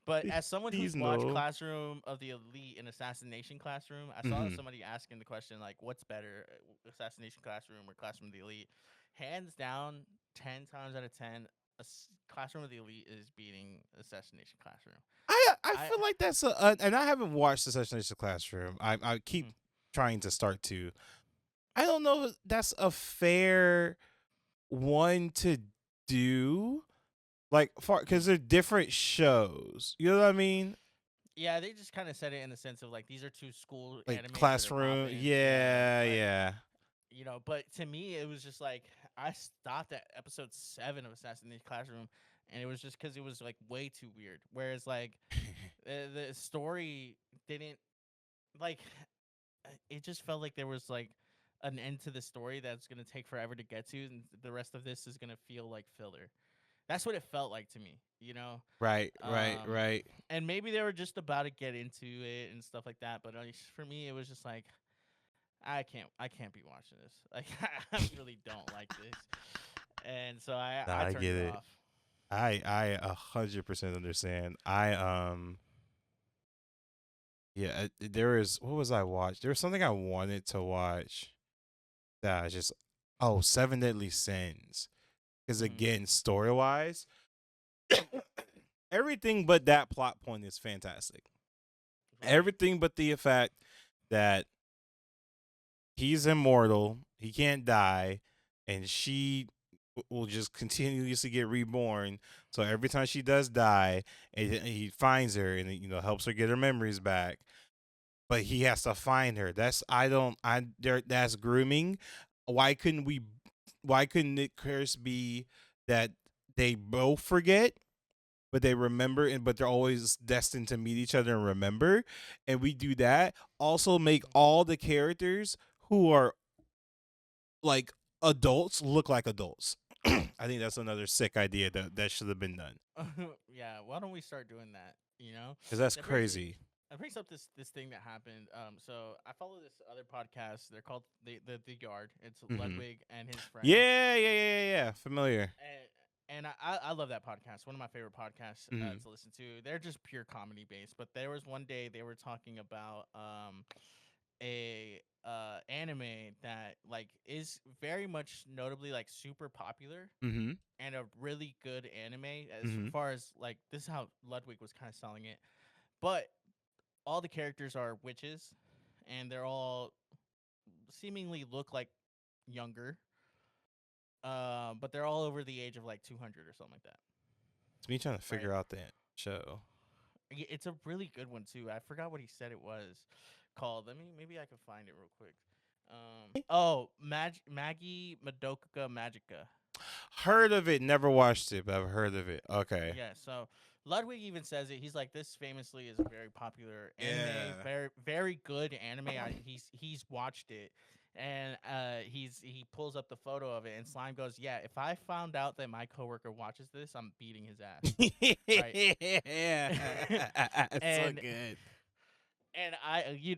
S2: but as someone
S1: Please
S2: who's watched
S1: no.
S2: Classroom of the Elite and Assassination Classroom, I saw
S1: Mhm.
S2: somebody asking the question like, what's better, Assassination Classroom or Classroom of the Elite? Hands down, 10 times out of 10, Classroom of the Elite is beating Assassination Classroom.
S1: I
S2: I
S1: feel like that's and I haven't watched the Assassination Classroom. I keep
S2: mm,
S1: trying to start to. I don't know if that's a fair one to do. Like,
S2: mm.
S1: because they're different shows. You know what I mean?
S2: Yeah, they just kind of said it in the sense of like these are two school
S1: Like
S2: animes that are
S1: classroom.
S2: popping. Yeah,
S1: Yeah,
S2: like
S1: yeah.
S2: but to me it was just like I stopped at episode 7 of Assassination Classroom, and it was just because it was like way too weird. Whereas like the story didn't like it just felt like there was like an end to the story that's gonna take forever to get to, and the rest of this is gonna feel like filler. That's what it felt like to me, you know.
S1: Right, right,
S2: Um,
S1: right.
S2: and maybe they were just about to get into it and stuff like that. But for me, it was just like I can't be watching this. Like I really don't like this, and so
S1: Nah,
S2: I
S1: I
S2: turned
S1: get
S2: it
S1: it.
S2: off.
S1: I 100% understand. Yeah, there is what was I watch? There was something I wanted to watch that I just Seven Deadly Sins. Because
S2: Mm,
S1: again, story wise, everything but that plot point is fantastic.
S2: right.
S1: Everything but the fact that he's immortal, he can't die, and she will just continuously get reborn. So every time she does die, and he finds her and helps her get her memories back. But he has to find her. That's I don't I there that's grooming. Why couldn't we? Why couldn't it curse be that they both forget, but they remember, and but they're always destined to meet each other and remember, and we do that. Also, make all the characters who are like adults look like adults. I think that's another sick idea that should have been done
S2: Yeah, why don't we start doing that? You know,
S1: because that's
S2: that brings it.
S1: crazy.
S2: That brings up this thing that happened. So I follow this other podcast. They're called the Yard. It's
S1: Hmm.
S2: Ludwig and his friends.
S1: Yeah, yeah, yeah, yeah, yeah. Familiar.
S2: And I love that podcast. One of my favorite podcasts
S1: Hmm.
S2: to listen to. They're just pure comedy based. But there was one day they were talking about a anime that like is very much notably like super popular
S1: Hmm.
S2: and a really good anime as
S1: Hmm.
S2: far as like this is how Ludwig was kind of selling it. But all the characters are witches, and they're all seemingly look like younger. But they're all over the age of like 200 or something like that,
S1: It's me trying to
S2: right?
S1: figure out that show.
S2: It's a really good one too. I forgot what he said it was called. Maybe I can find it real quick. Maggie Madoka Magica.
S1: Heard of it, never watched it, but I've heard of it. Okay.
S2: Yeah, so Ludwig even says it. He's like, this famously is a very popular anime,
S1: Yeah.
S2: very good anime. He's watched it, and he pulls up the photo of it, and Slime goes, yeah. If I found out that my coworker watches this, I'm beating his ass, right?
S1: Yeah. It's so
S2: and
S1: good.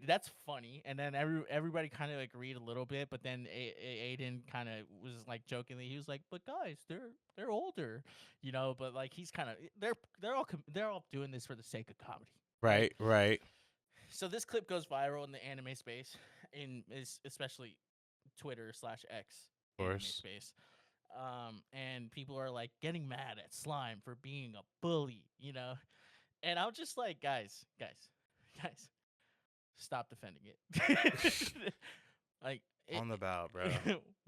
S2: that's funny. And then everybody kind of agreed a little bit, but then Aiden kind of was like jokingly, he was like, "But guys, they're older, you know." But like he's kind of they're all doing this for the sake of comedy, right?
S1: Right, right.
S2: So this clip goes viral in the anime space, especially Twitter/X
S1: Of
S2: anime
S1: course.
S2: space. And people are like getting mad at Slime for being a bully, you know. And I'm just like, guys, stop defending it. like it,
S1: On the bow, bro.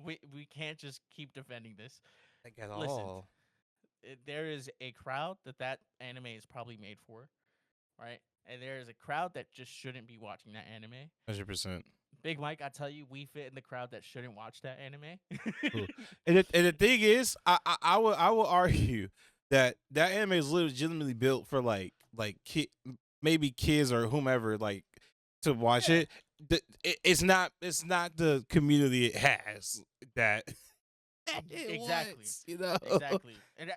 S2: we can't just keep defending this.
S1: Like at
S2: Listen,
S1: all.
S2: there is a crowd that anime is probably made for, right? And there is a crowd that just shouldn't be watching that anime.
S1: 100%.
S2: Big Mike, I tell you, we fit in the crowd that shouldn't watch that anime.
S1: Cool. And the thing is, I will argue that that anime is legitimately built for maybe kids or whomever to watch
S2: Yeah.
S1: it. It's not the community it has that it
S2: Exactly.
S1: wants, you know.
S2: Exactly. And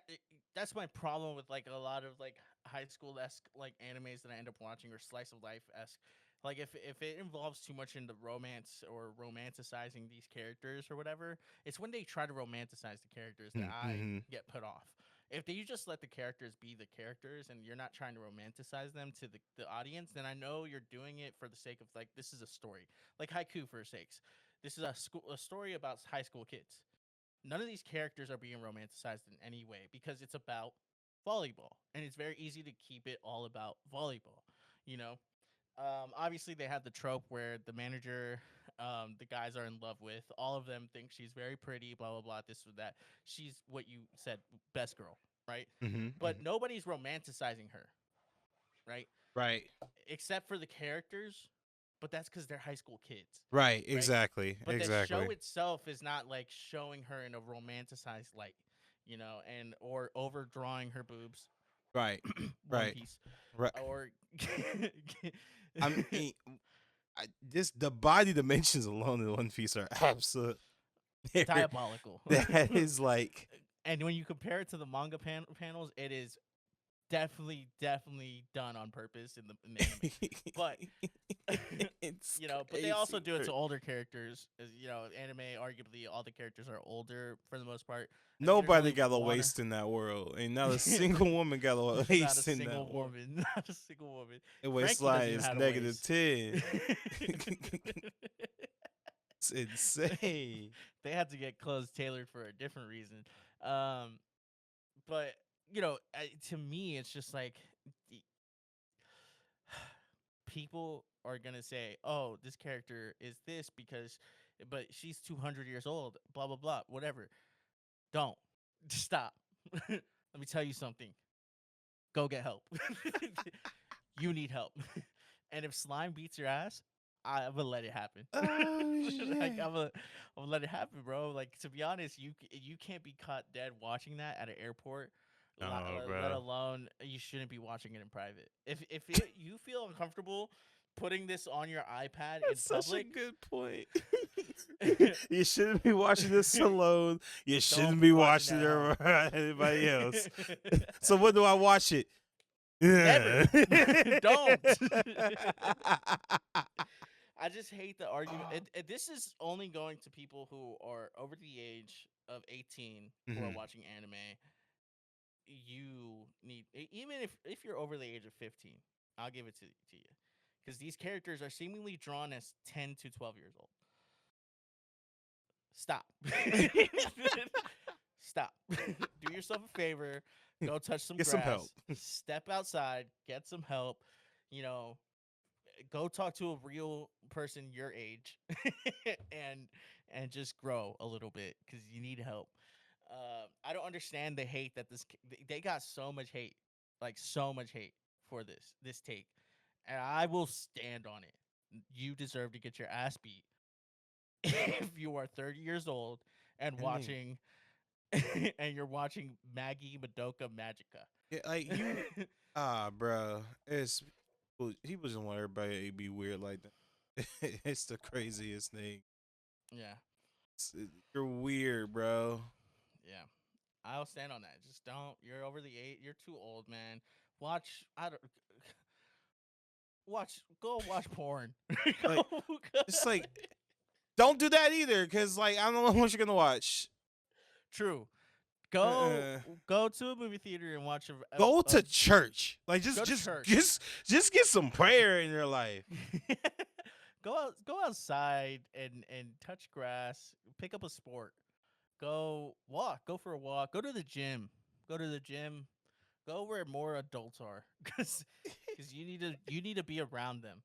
S2: that's my problem with like a lot of like high school esque like animes that I end up watching or slice of life esque. Like if it involves too much into romance or romanticizing these characters or whatever, it's when they try to romanticize the characters that I
S1: Mm-hmm.
S2: get put off. If you just let the characters be the characters and you're not trying to romanticize them to the audience, then I know you're doing it for the sake of like this is a story. Like Haiku for sakes. This is a story about high school kids. None of these characters are being romanticized in any way because it's about volleyball and it's very easy to keep it all about volleyball, you know. Obviously they have the trope where the manager, the guys are in love with, all of them think she's very pretty, blah blah blah, this or that. She's what you said, best girl, right?
S1: Mm-hmm.
S2: But nobody's romanticizing her, right?
S1: Right.
S2: Except for the characters, but that's because they're high school kids,
S1: Right.
S2: right?
S1: Exactly.
S2: But the show
S1: Exactly.
S2: itself is not like showing her in a romanticized light, you know, and or overdrawing her boobs.
S1: Right.
S2: One
S1: Right.
S2: Piece,
S1: Right.
S2: or
S1: I mean, just the body dimensions alone in One Piece are absolute.
S2: diabolical.
S1: That is like
S2: And when you compare it to the manga panels, it is definitely done on purpose in the anime. But
S1: it's
S2: you know, but they also
S1: crazy.
S2: do it to older characters. As you know, anime arguably all the characters are older for the most part. I think there's
S1: Nobody
S2: only
S1: got a
S2: one or
S1: waist in that world, and not a single woman got a
S2: not a
S1: waist in
S2: single
S1: that world.
S2: woman, not a single woman.
S1: The
S2: Frankie doesn't
S1: waistline
S2: even
S1: is
S2: have a
S1: negative
S2: waist.
S1: 10. It's insane.
S2: They had to get clothes tailored for a different reason. Um, but you know, to me, it's just like people are gonna say, "Oh, this character is this because," but she's 200 years old. Blah blah blah. Whatever. Don't stop. Let me tell you something. Go get help. You need help. And if slime beats your ass, I'm gonna let it happen.
S1: Oh
S2: Like
S1: shit.
S2: I'm gonna let it happen, bro. Like to be honest, you can't be caught dead watching that at an airport.
S1: No,
S2: Let
S1: bro.
S2: alone you shouldn't be watching it in private. If you feel uncomfortable putting this on your iPad in
S1: That's such a
S2: public,
S1: good point. You shouldn't be watching this alone. You
S2: don't
S1: shouldn't
S2: be
S1: be
S2: watching
S1: watching
S2: that
S1: it
S2: at home.
S1: around anybody else. So when do I watch it?
S2: Never.
S1: Yeah.
S2: Don't. I just hate the argument. This is only going to people who are over the age of 18 who are
S1: Mhm.
S2: watching anime. You need even if you're over the age of 15, I'll give it to you because these characters are seemingly drawn as 10 to 12 years old. Stop. Stop. Do yourself a favor. Go touch some
S1: Get some help.
S2: grass. Step outside. Get some help. You know, go talk to a real person your age, and just grow a little bit because you need help. I don't understand the hate that they got so much hate, like so much hate for this take, and I will stand on it. You deserve to get your ass beat if you are 30 years old and
S1: I mean,
S2: watching and you're watching Maggie Madoka Magica.
S1: yeah, like you, bro. He doesn't want everybody to be weird like that. It's the craziest thing.
S2: Yeah,
S1: You're weird, bro.
S2: yeah. I'll stand on that. Just don't. You're over the eight. You're too old, man. Watch. I don't. Watch. Go watch porn.
S1: Like,
S2: go.
S1: it's like, don't do that either, because like I don't know what you're gonna watch.
S2: True. Go.
S1: Uh-uh.
S2: Go to a movie theater and watch
S1: Go to church. Like
S2: Go to
S1: just
S2: church.
S1: just get some prayer in your life.
S2: Go outside and touch grass. Pick up a sport. Go walk. Go for a walk. Go to the gym. Go to the gym. Go where more adults are, because you need to be around them.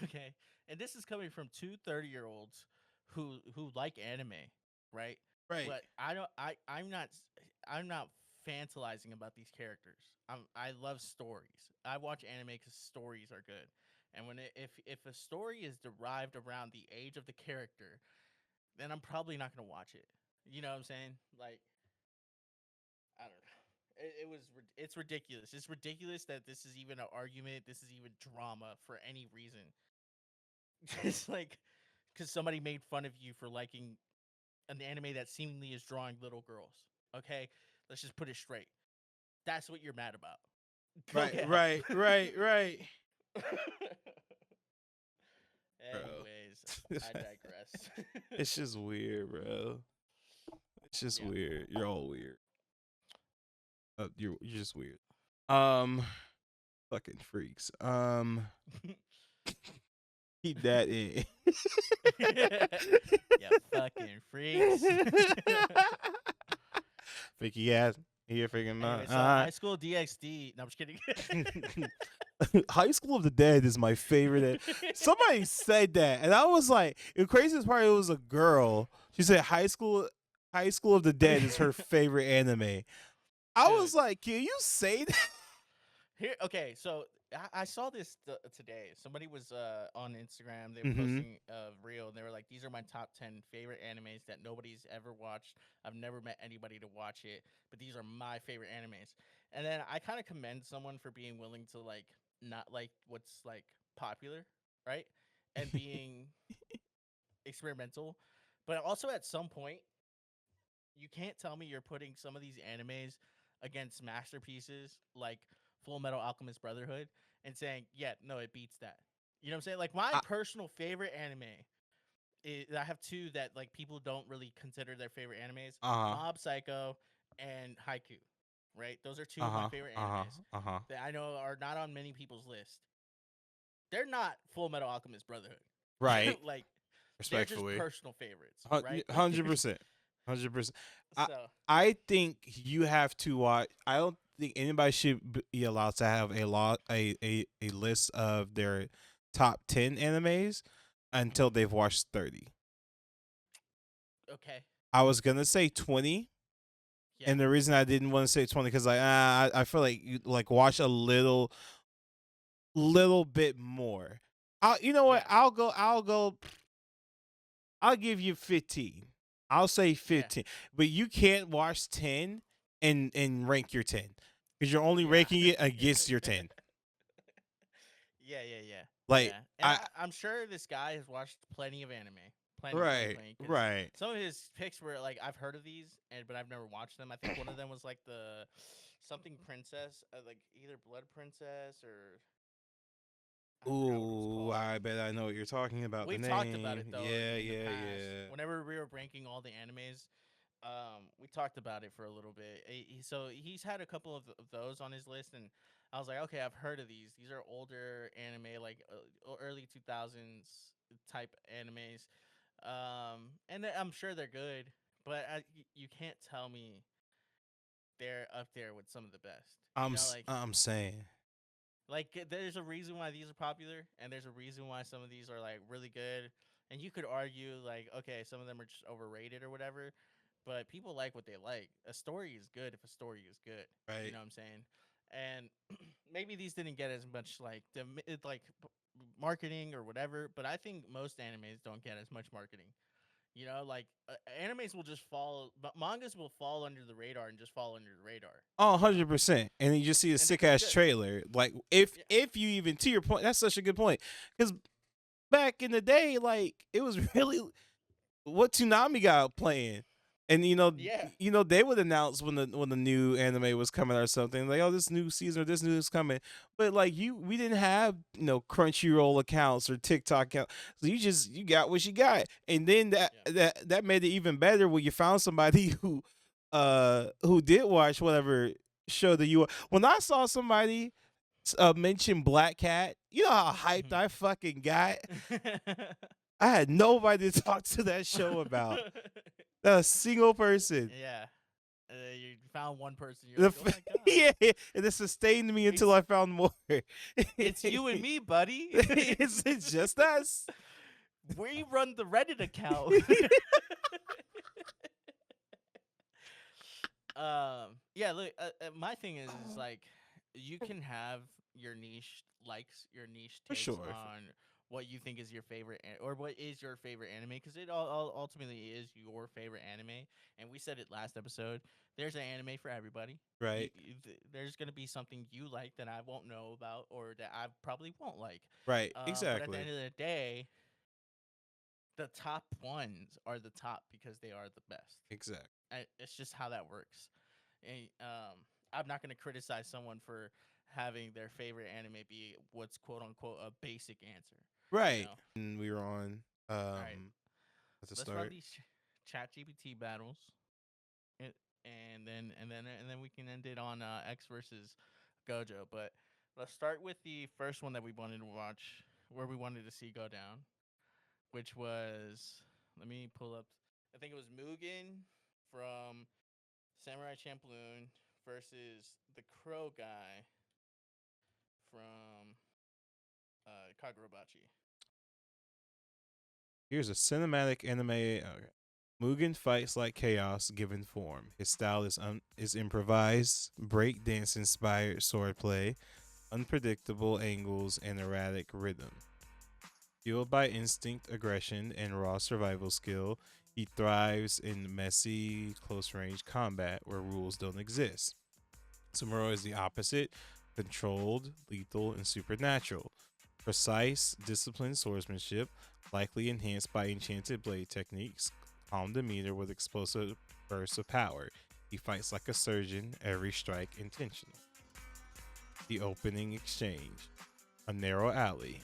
S2: Okay, and this is coming from two 30-year-olds who like anime, right?
S1: Right.
S2: But I don't. I'm not. I'm not fantasizing about these characters. I love stories. I watch anime because stories are good. And if a story is derived around the age of the character, then I'm probably not gonna watch it. You know what I'm saying? Like, I don't know. It's ridiculous. It's ridiculous that this is even an argument. This is even drama for any reason. It's like because somebody made fun of you for liking an anime that seemingly is drawing little girls. Okay, let's just put it straight. That's what you're mad about. Go
S1: Right,
S2: ahead.
S1: right, right, right.
S2: Anyways, I digress.
S1: It's just weird, bro. It's just
S2: Yeah.
S1: weird. You're all weird. You're just weird. Um, fucking freaks. Keep that in.
S2: Yeah, fucking freaks.
S1: Freaky ass. You're freaking
S2: Anyway,
S1: out.
S2: so High School DxD. No, I'm just kidding.
S1: High School of the Dead is my favorite. Somebody said that, and I was like, the craziest part, it was a girl. She said High School of the Dead is her favorite anime. I
S2: Dude.
S1: was like, can you say that?
S2: Here, okay, so I saw this today. Somebody was on Instagram. They were
S1: Mhm.
S2: posting a reel, and they were like, "These are my top 10 favorite animes that nobody's ever watched. I've never met anybody to watch it, but these are my favorite animes." And then I kind of commend someone for being willing to like not like what's like popular, right? And being experimental, but also at some point, you can't tell me you're putting some of these animes against masterpieces like Full Metal Alchemist Brotherhood and saying, yeah, no, it beats that. You know what I'm saying? Like my
S1: I-
S2: personal favorite anime I have two that like people don't really consider their favorite animes: Mob Psycho and Haiku. Right? Those are two of my favorite animes that I know are not on many people's list. They're not Full Metal Alchemist Brotherhood.
S1: Right.
S2: Like
S1: Respectfully.
S2: they're just personal favorites, right?
S1: 100%. 100%.
S2: So
S1: I think you have to watch. I don't think anybody should be allowed to have a list of their top 10 animes until they've watched 30.
S2: okay.
S1: I was gonna say 20,
S2: Yeah.
S1: and the reason I didn't want to say 20 because I feel like you like watch a little bit more. You know what?
S2: Yeah.
S1: I'll give you 15. I'll say 15, but you can't watch 10 and rank your 10 because you're only
S2: Yeah.
S1: ranking it against your 10.
S2: Yeah.
S1: Like
S2: Yeah. And I'm sure this guy has watched plenty of anime. Plenty,
S1: right,
S2: 'cause
S1: right.
S2: Some of his picks were like I've heard of these, but I've never watched them. I think one of them was like the something princess, like either Blood Princess or. I forgot what it was
S1: Ooh,
S2: called.
S1: I bet I know what you're talking about.
S2: We've
S1: the
S2: talked
S1: name.
S2: about it though.
S1: Yeah,
S2: in the
S1: yeah,
S2: past.
S1: yeah.
S2: Whenever we were ranking all the animes, we talked about it for a little bit. So he's had a couple of those on his list, and I was like, okay, I've heard of these. These are older anime, like early 2000s type animes, and I'm sure they're good, but you can't tell me they're up there with some of the best.
S1: I'm saying.
S2: Like there's a reason why these are popular, and there's a reason why some of these are like really good. And you could argue like, okay, some of them are just overrated or whatever, but people like what they like. A story is good if a story is good.
S1: Right.
S2: You know what I'm saying? And maybe these didn't get as much like marketing or whatever, but I think most animes don't get as much marketing. You know, like animes will just fall, but mangas will fall under the radar and just fall under the radar.
S1: Oh, 100%. And you just see a
S2: And
S1: sick
S2: it's
S1: ass
S2: good.
S1: trailer. Like if you even, to your point, that's such a good point. Because back in the day, like it was really what Toonami got playing. And
S2: Yeah.
S1: they would announce when the new anime was coming or something, like, oh, this new season or this new is coming. But like we didn't have Crunchyroll accounts or TikTok accounts, so you got what you got. And then that made it even better when you found somebody who did watch whatever show that you. When I saw somebody mention Black Cat, you know how hyped I fucking got. I had nobody to talk to that show about. Not a single person.
S2: Yeah. You found one person. You're like, oh my god.
S1: Yeah, and it sustained me until I found more.
S2: It's you and me, buddy.
S1: it's just us.
S2: We run the Reddit account. Yeah. Look, my thing is like, you can have your niche likes, your niche
S1: For
S2: takes
S1: sure.
S2: on what you think is your favorite or what is your favorite anime, because it all ultimately is your favorite anime. And we said it last episode. There's an anime for everybody.
S1: Right.
S2: There's gonna be something you like that I won't know about, or that I probably won't like.
S1: Right.
S2: But at the
S1: Exactly.
S2: end of the day, the top ones are the top because they are the best.
S1: Exactly.
S2: It's just how that works. And I'm not going to criticize someone for having their favorite anime be what's quote unquote a basic answer. You
S1: Right.
S2: know.
S1: And we were on
S2: All right,
S1: at the
S2: let's run
S1: start.
S2: these Chat GPT battles, and, and then we can end it on X versus Gojo. But let's start with the first one that we wanted to watch, where we wanted to see go down, which was, let me pull up. I think it was Mugen from Samurai Champloo versus the Crow guy from Kagurabachi.
S1: Here's a cinematic anime. Okay. Mugen fights like chaos given form. His style is improvised, breakdance inspired swordplay, unpredictable angles, and erratic rhythm. Fueled by instinct, aggression, and raw survival skill, he thrives in messy, close range combat where rules don't exist. Samuro is the opposite, controlled, lethal, and supernatural. Precise, disciplined swordsmanship, likely enhanced by enchanted blade techniques, calm demeanor with explosive bursts of power. He fights like a surgeon, every strike intentional. The opening exchange. A narrow alley.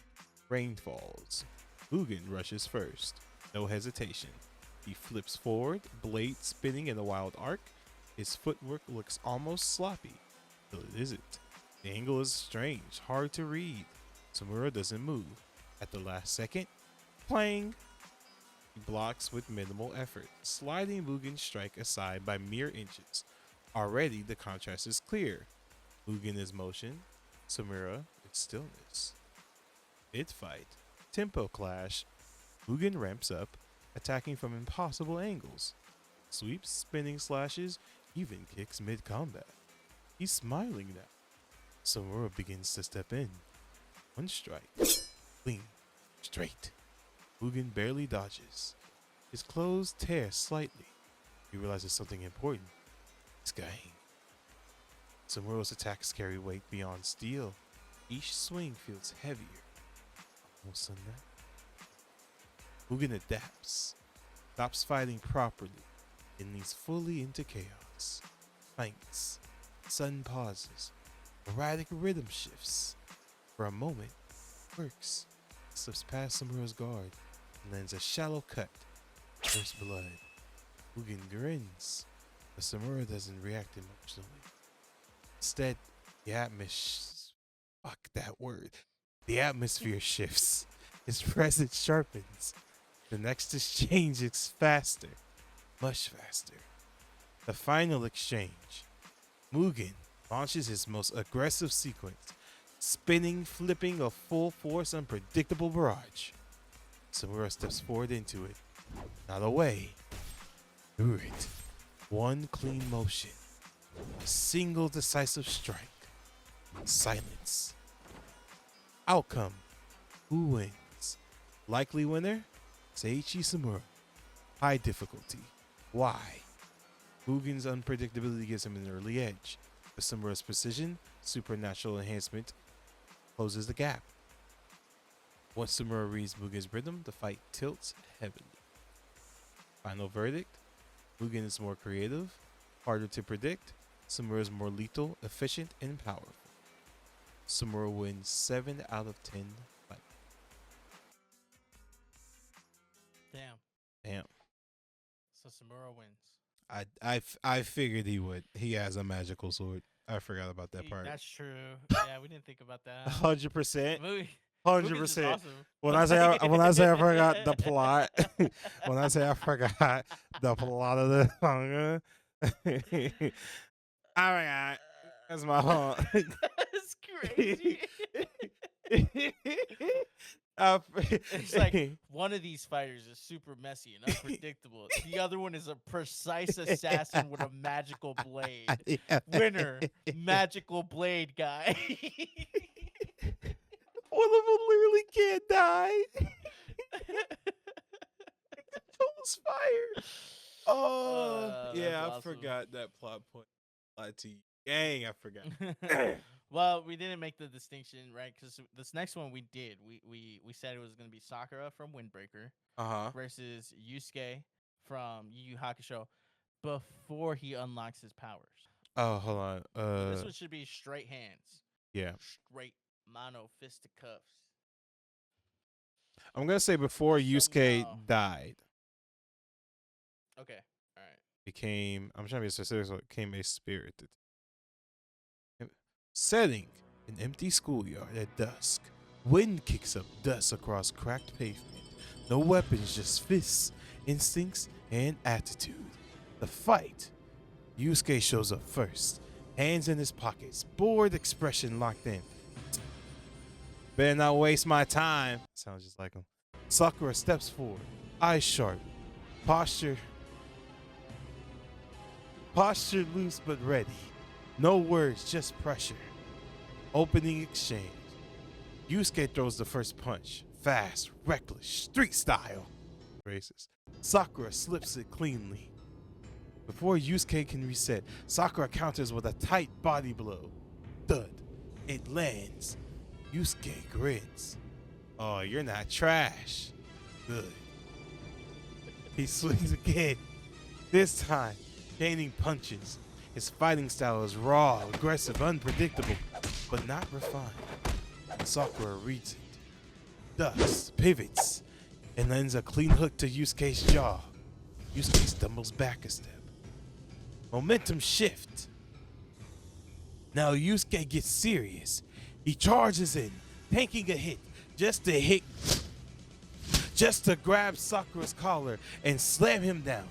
S1: Rain falls. Mugen rushes first. No hesitation. He flips forward, blade spinning in a wild arc. His footwork looks almost sloppy, till it isn't. The angle is strange, hard to read. Samura doesn't move. At the last second, plang! He blocks with minimal effort, sliding Mugen's strike aside by mere inches. Already the contrast is clear. Mugen is motion, Samura is stillness. Mid-fight, tempo clash. Mugen ramps up, attacking from impossible angles. Sweeps, spinning slashes, even kicks mid-combat. He's smiling now. Samura begins to step in. One strike. Clean. Straight. Mugen barely dodges. His clothes tear slightly. He realizes something important. He's dying. Samura's attacks carry weight beyond steel. Each swing feels heavier. Almost unnatural. Mugen adapts. Stops fighting properly and leans fully into chaos. Feints. Sudden pauses. Erratic rhythm shifts. For a moment, works. Slips past Samura's guard and lands a shallow cut. First blood. Mugen grins, but Samura doesn't react emotionally. Instead, the fuck that word. The atmosphere shifts. His presence sharpens. The next exchange is faster. Much faster. The final exchange. Mugen launches his most aggressive sequence, spinning, flipping a full force, unpredictable barrage. Samura steps forward into it, not away, through it. One clean motion, a single decisive strike. Silence. Outcome. Who wins? Likely winner? Seiichi Samura. High difficulty. Why? Mugen's unpredictability gives him an early edge, but Samura's precision, supernatural enhancement, closes the gap. Once Samura reads Mugen's rhythm, the fight tilts heavily. Final verdict: Mugen is more creative, harder to predict. Samura is more lethal, efficient, and powerful. Samura wins 7 out of 10 fights.
S2: Damn.
S1: Damn.
S2: So Samura wins.
S1: I figured he would. He has a magical sword. I forgot about that part.
S2: That's true. Yeah, we didn't think about that.
S1: 100%.
S2: Movie.
S1: 100%.
S2: Awesome.
S1: When I say I forgot the plot, when I say I forgot the plot of the manga, I forgot. That's my fault.
S2: That's crazy. It's like one of these fighters is super messy and unpredictable. The other one is a precise assassin with a magical blade. Winner, magical blade guy.
S1: One of them literally can't die. Controls fire. Oh, yeah, I
S2: awesome.
S1: forgot that plot point. Lied to you. Dang, I forgot.
S2: Well, we didn't make the distinction, right? Because this next one we did. We said it was going to be Sakura from Windbreaker versus Yusuke from Yu Yu Hakusho before he unlocks his powers.
S1: Oh, hold on.
S2: This one should be straight hands.
S1: Yeah.
S2: Straight mono fisticuffs.
S1: I'm gonna say before Yusuke
S2: Somehow.
S1: died.
S2: Okay. All right.
S1: Became, I'm trying to be specific, so it became a spirit. Setting an empty schoolyard at dusk. Wind kicks up dust across cracked pavement. No weapons, just fists, instincts, and attitude. The fight. Yusuke shows up first. Hands in his pockets. Bored expression locked in. Better not waste my time. Sounds just like him. Sakura steps forward. Eyes sharp. Posture loose but ready. No words, just pressure. Opening exchange. Yusuke throws the first punch. Fast, reckless, street style. Racist. Sakura slips it cleanly. Before Yusuke can reset, Sakura counters with a tight body blow. Thud. It lands. Yusuke grins. Oh, you're not trash. Good. He swings again. This time, gaining punches. His fighting style is raw, aggressive, unpredictable, but not refined. Sakura reads it. Ducks, pivots, and lands a clean hook to Yusuke's jaw. Yusuke stumbles back a step. Momentum shift. Now Yusuke gets serious. He charges in, tanking a hit, just to grab Sakura's collar and slam him down.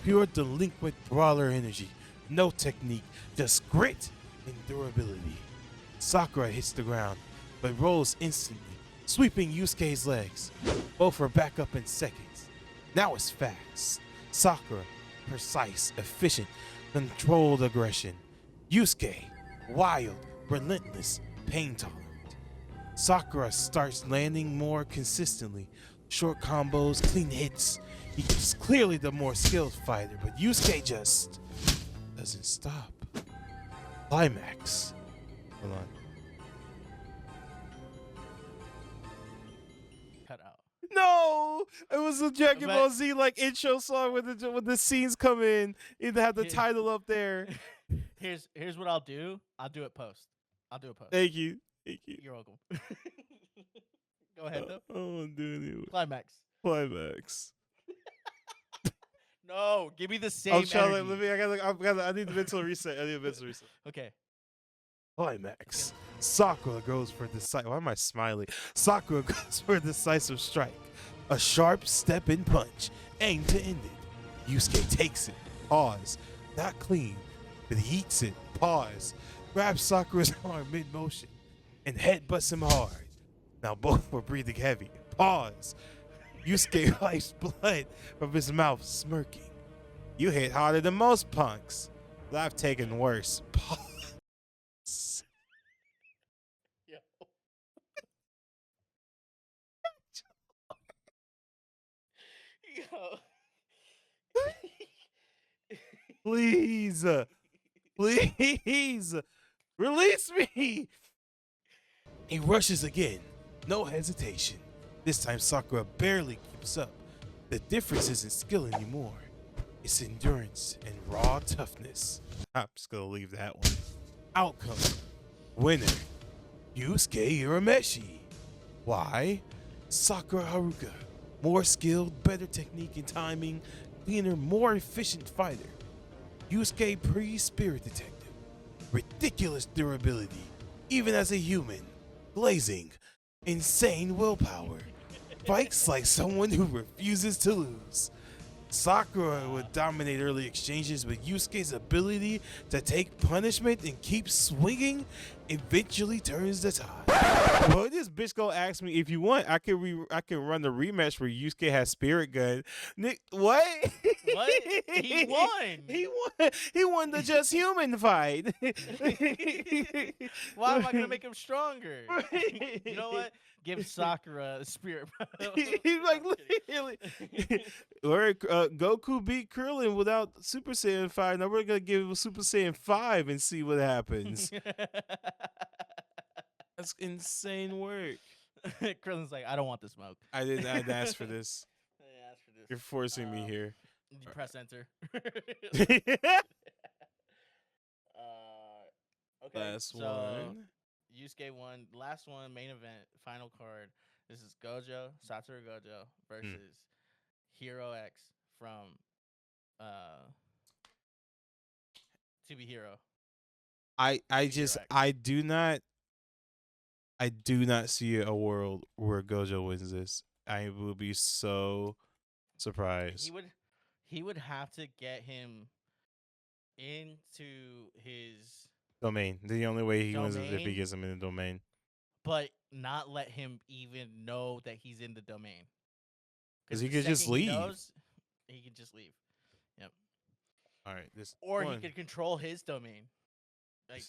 S1: Pure delinquent brawler energy. No technique, just grit and durability. Sakura hits the ground, but rolls instantly, sweeping Yusuke's legs. Both are back up in seconds. Now it's fast. Sakura, precise, efficient, controlled aggression. Yusuke, wild, relentless, pain tolerant. Sakura starts landing more consistently. Short combos, clean hits. He's clearly the more skilled fighter, but Yusuke just doesn't stop. Climax. Hold on.
S2: Cut out.
S1: No, it was a Dragon
S2: But-
S1: Ball Z like intro song when the scenes come in. It had the
S2: Yeah.
S1: title up there.
S2: Here's what I'll do. I'll do it post.
S1: Thank you. Thank you.
S2: You're welcome. Go ahead though.
S1: Oh, I'm doing it.
S2: Climax.
S1: Climax.
S2: No, give me the same
S1: I'm trying
S2: energy.
S1: I need a mental reset.
S2: Okay.
S1: Climax. Sakura goes for decisive. Why am I smiling? Sakura goes for a decisive strike. A sharp step in punch, aimed to end it. Yusuke takes it. Pause. Not clean, but he eats it. Pause. Grabs Sakura's arm mid-motion and headbutts him hard. Now both were breathing heavy. Pause. Yusuke wipes blood from his mouth, smirking. You hit harder than most punks, but I've taken worse. Pause.
S2: Yo. Yo.
S1: Please, please, release me. He rushes again, no hesitation. This time Sakura barely keeps up. The difference isn't skill anymore. It's endurance and raw toughness. I'm just gonna leave that one. Outcome. Winner. Yusuke Urameshi. Why? Sakura Haruka. More skilled, better technique and timing, cleaner, more efficient fighter. Yusuke pre-spirit detective. Ridiculous durability, even as a human. Blazing. Insane willpower. Fights like someone who refuses to lose. Sakura would dominate early exchanges, but Yusuke's ability to take punishment and keep swinging eventually turns the tide. Well, this bitch gonna ask me if you want, I can run the rematch where Yusuke has Spirit Gun. Nick, what?
S2: What? He won.
S1: He won. He won the Just Human fight.
S2: Why am I gonna make him stronger? You know what? Give Sakura a spirit.
S1: He's like, literally. Or Goku beat Krillin without Super Saiyan 5. Now we're gonna give him Super Saiyan 5 and see what happens. That's insane work.
S2: Krillin's like, I don't want the smoke.
S1: I didn't ask for this.
S2: I asked for this.
S1: You're forcing me here.
S2: You press enter. Okay.
S1: Last
S2: so
S1: one.
S2: Yusuke won. Last one, main event, final card. This is Gojo, Satoru Gojo versus Hero X from To Be Hero.
S1: I do not see a world where Gojo wins this. I will be so surprised.
S2: He would have to get him into his
S1: Domain. The only way he wins is if he
S2: Domain?
S1: gets him in the domain.
S2: but not let him even know that he's in the domain.
S1: 'Cause
S2: the
S1: he could just
S2: second he
S1: leave.
S2: knows, he could just leave.
S1: All right, this
S2: Or
S1: one.
S2: he could control his domain. Like,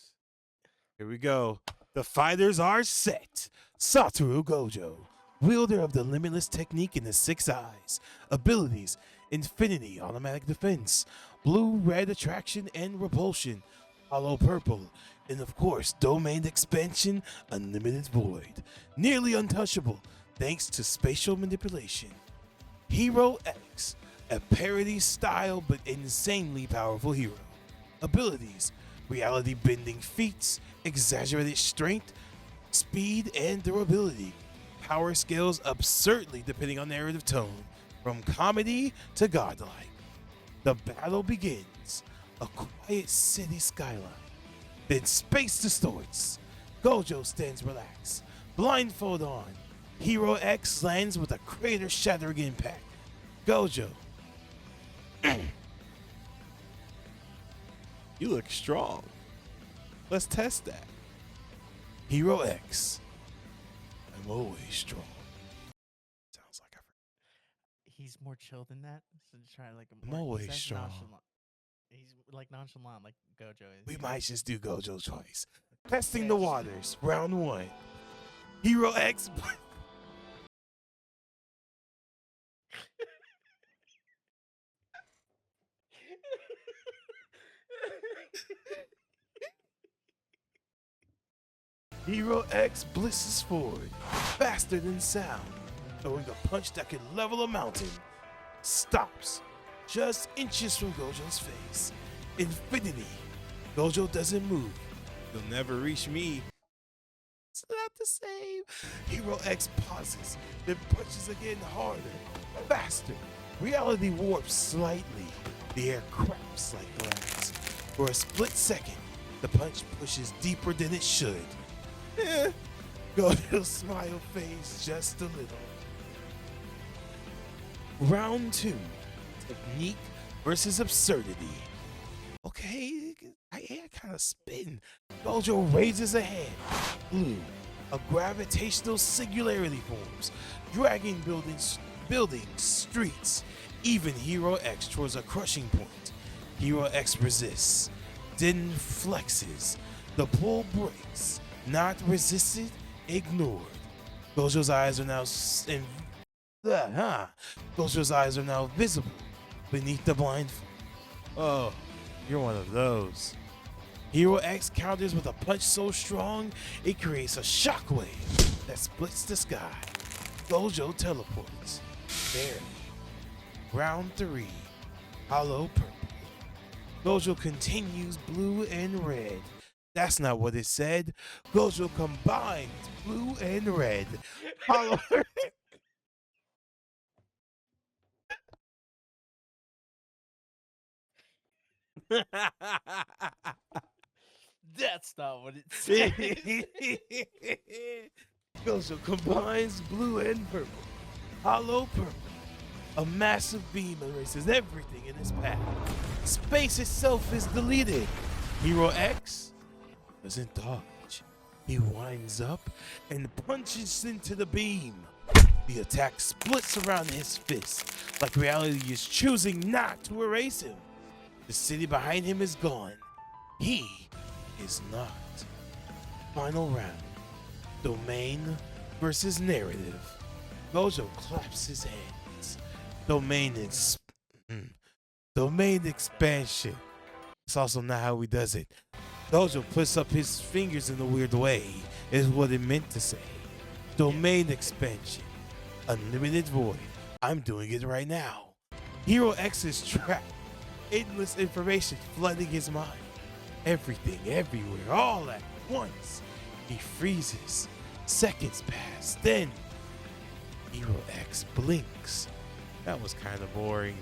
S1: Here we go. The fighters are set. Satoru Gojo, wielder of the limitless technique in the 6 eyes. Abilities: Infinity, automatic defense, blue, red attraction and repulsion, hollow purple, and of course, domain expansion, unlimited void. Nearly untouchable thanks to spatial manipulation. Hero X, a parody style but insanely powerful hero. Abilities: reality bending feats, exaggerated strength, speed, and durability. Power scales absurdly depending on narrative tone, from comedy to godlike. The battle begins. A quiet city skyline. Then space distorts. Gojo stands relaxed, blindfold on. Hero X lands with a crater-shattering impact. Gojo. You look strong. Let's test that. Hero X. I'm always strong. Sounds like
S2: he's more chill than that. So just try like
S1: I'm
S2: more, he
S1: always
S2: says
S1: strong.
S2: nonchalant. He's like nonchalant, like Gojo is.
S1: we might just do Gojo twice. Testing the waters. Round 1. Hero X. Hero X blisses forward, faster than sound, throwing a punch that can level a mountain. Stops, just inches from Gojo's face. Infinity. Gojo doesn't move. You'll never reach me. It's not the same. Hero X pauses, then punches again harder, faster. Reality warps slightly. The air cracks like glass. For a split second, the punch pushes deeper than it should. Gojo's smile fades just a little. Round 2. Technique versus absurdity. Okay, I kind of spitting. Gojo raises a hand. Blue. A gravitational singularity forms, dragging buildings, streets, even Hero X towards a crushing point. Hero X resists, then flexes. The pull breaks. Not resisted, ignored. Gojo's eyes are now Gojo's eyes are now visible beneath the blindfold. Oh, you're one of those. Hero X counters with a punch so strong it creates a shockwave that splits the sky. Gojo teleports. Barely. Round 3. Hollow purple. Gojo continues blue and red. That's not what it said. Gojo combines blue and red. Hollow.
S2: That's not what it says.
S1: Gojo combines blue and purple. Hollow purple. A massive beam erases everything in its path. Space itself is deleted. Hero X doesn't dodge. He winds up and punches into the beam. The attack splits around his fist, like reality is choosing not to erase him. The city behind him is gone. He is not. Final round. Domain versus narrative. Gojo claps his hands. Domain expansion. It's also not how he does it. Gojo puts up his fingers in a weird way, is what it meant to say. Domain expansion. Unlimited void. I'm doing it right now. Hero X is trapped. Endless information flooding his mind. Everything, everywhere, all at once. He freezes. Seconds pass. Then, Hero X blinks. That was kind of boring.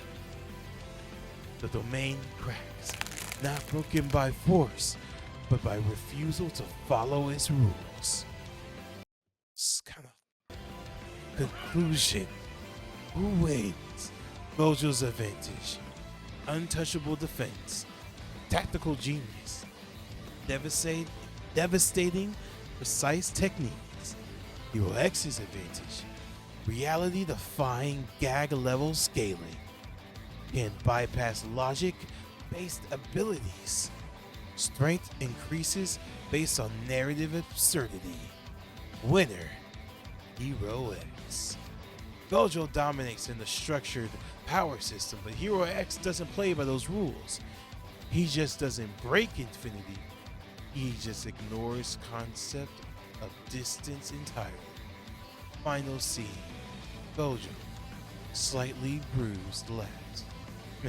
S1: The domain cracks. Not broken by force, but by refusal to follow its rules. It's kind of conclusion. Who wins? Gojo's advantage. Untouchable defense. Tactical genius. Devastating, precise techniques. Hero X's advantage. Reality defying gag level scaling. Can bypass logic based abilities. Strength increases based on narrative absurdity. Winner, Hero X. Gojo dominates in the structured power system, but Hero X doesn't play by those rules. He just doesn't break infinity. He just ignores concept of distance entirely. Final scene. Gojo, slightly bruised last.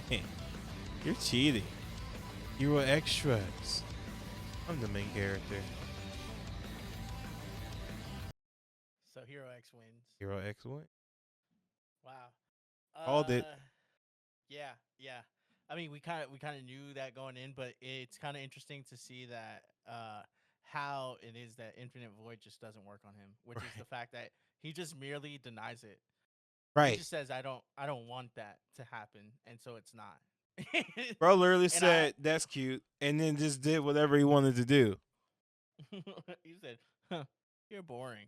S1: Man, you're cheating. Hero X shrugs. I'm the main character.
S2: So Hero X wins.
S1: Hero X win.
S2: Wow.
S1: Called it.
S2: Yeah. I mean, we kind of knew that going in, but it's kind of interesting to see that how it is that Infinite Void just doesn't work on him, which is the fact that he just merely denies it. He
S1: Right.
S2: just says, "I don't want that to happen," and so it's not.
S1: Bro literally
S2: And
S1: said, that's cute, and then just did whatever he wanted to do.
S2: he said, "Huh, you're boring."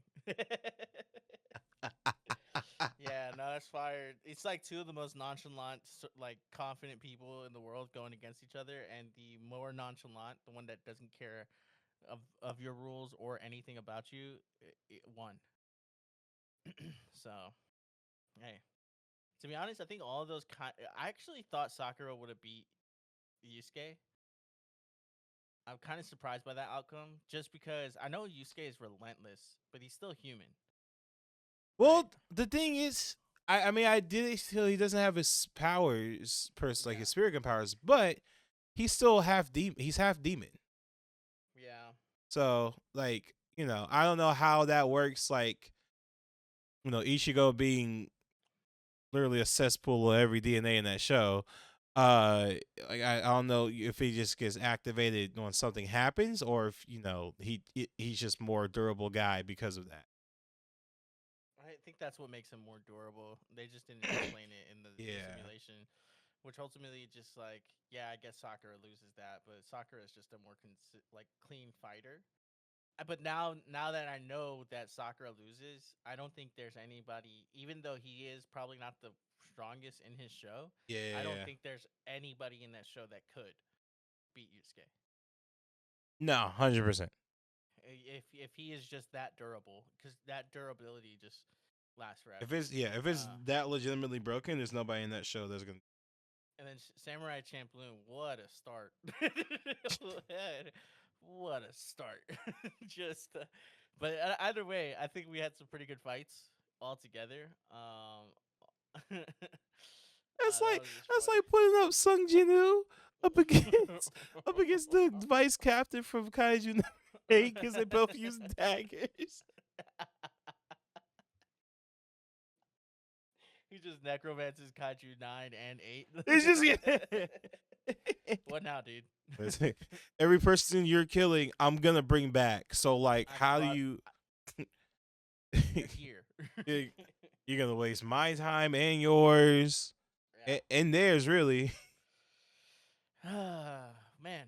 S2: Yeah, no, that's fired. It's like two of the most nonchalant, like confident people in the world going against each other, and the more nonchalant, the one that doesn't care of your rules or anything about you, it won. So, hey, to be honest, I think all of those I actually thought Sakura would have beat Yusuke. I'm kind of surprised by that outcome, just because I know Yusuke is relentless, but he's still human.
S1: Well,
S2: Right.
S1: the thing is, I mean, I did feel he doesn't have his powers, like his spirit powers, but he's still half demon. He's half demon.
S2: Yeah.
S1: So, like, I don't know how that works. Like, Ichigo being literally a cesspool of every DNA in that show. Like I don't know if he just gets activated when something happens, or if he's just more durable guy because of that.
S2: I think that's what makes him more durable. They just didn't explain it in the simulation, which ultimately just like, yeah, I guess Sakura loses that, but Sakura is just a more clean fighter. But now that I know that Sakura loses, I don't think there's anybody, even though he is probably not the strongest in his show. I don't think there's anybody in that show that could beat Yusuke.
S1: No, 100%.
S2: If he is just that durable, because that durability just lasts forever.
S1: If it's that legitimately broken, there's nobody in that show that's gonna.
S2: And then Samurai Champloo, what a start! What a start! Just, but either way, I think we had some pretty good fights all together.
S1: That's
S2: That
S1: like
S2: was just
S1: that's
S2: fun.
S1: like putting up Sung Jin-woo up against the vice captain from Kaiju 8 because they both use daggers.
S2: He just necromances Kaiju 9 and 8.
S1: It's just
S2: What now, dude?
S1: Listen, every person you're killing, I'm gonna bring back. So like, how do you?
S2: You're here.
S1: You're gonna waste my time and yours
S2: Yeah.
S1: and theirs, really.
S2: Man.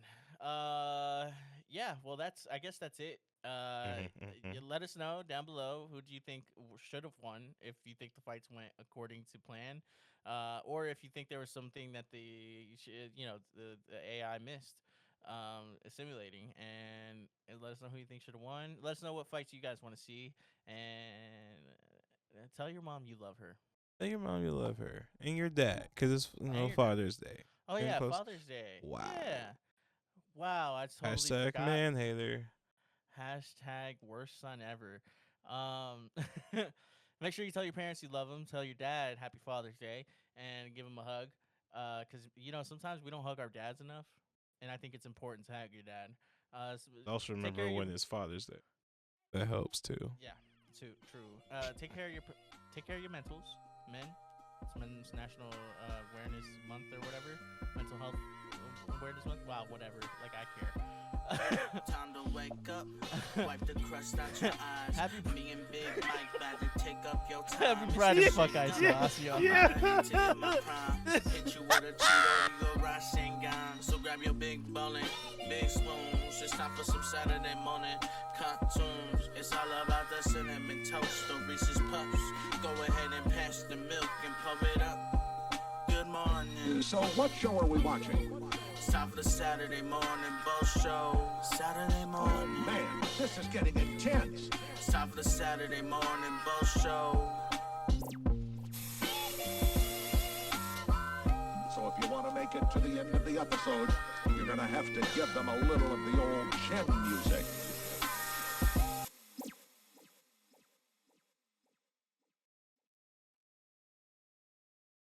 S2: Yeah. Well, I guess that's it. You let us know down below who do you think should have won if you think the fights went according to plan, or if you think there was something that the AI missed, simulating, and let us know who you think should have won. Let us know what fights you guys want to see, and tell your mom you love her.
S1: Tell your mom you love her and your dad, because it's
S2: And your dad.
S1: Father's Day.
S2: Oh
S1: Getting
S2: yeah,
S1: close.
S2: Father's Day.
S1: Wow.
S2: Yeah. Wow, I totally
S1: Hashtag
S2: forgot.
S1: man hater.
S2: Hashtag worst son ever. Um, make sure you tell your parents you love them. Tell your dad Happy Father's Day and give him a hug. Because sometimes we don't hug our dads enough, and I think it's important to hug your dad.
S1: Also
S2: take care
S1: remember
S2: of
S1: when
S2: your-
S1: it's Father's Day. That helps too.
S2: Yeah, true. Take care of your mentals, men. It's Men's National Awareness Month or whatever. Mental Health Awareness Month. Wow, whatever. Like I care.
S3: Time to wake up, wipe the crust out your eyes.
S2: Happy-
S3: Me and Big Mike about to take up your time.
S2: Happy Pride of Fuck Ice, Horacio.
S3: Yeah. Hit you with a Cheeto, your Rasengan. So grab your big bowling, big spoons. It's time for some Saturday morning cartoons. It's all about the cinnamon toast, the Reese's Puffs. Go ahead and pass the milk and pump it up. Good morning.
S4: So what show are we watching?
S3: It's time for the Saturday morning bowl show. Saturday
S4: Oh
S3: morning.
S4: man, this is getting intense.
S3: It's time for the Saturday morning bowl show.
S4: So if you want to make it to the end of the episode, you're gonna have to give them a little of the old Chen music.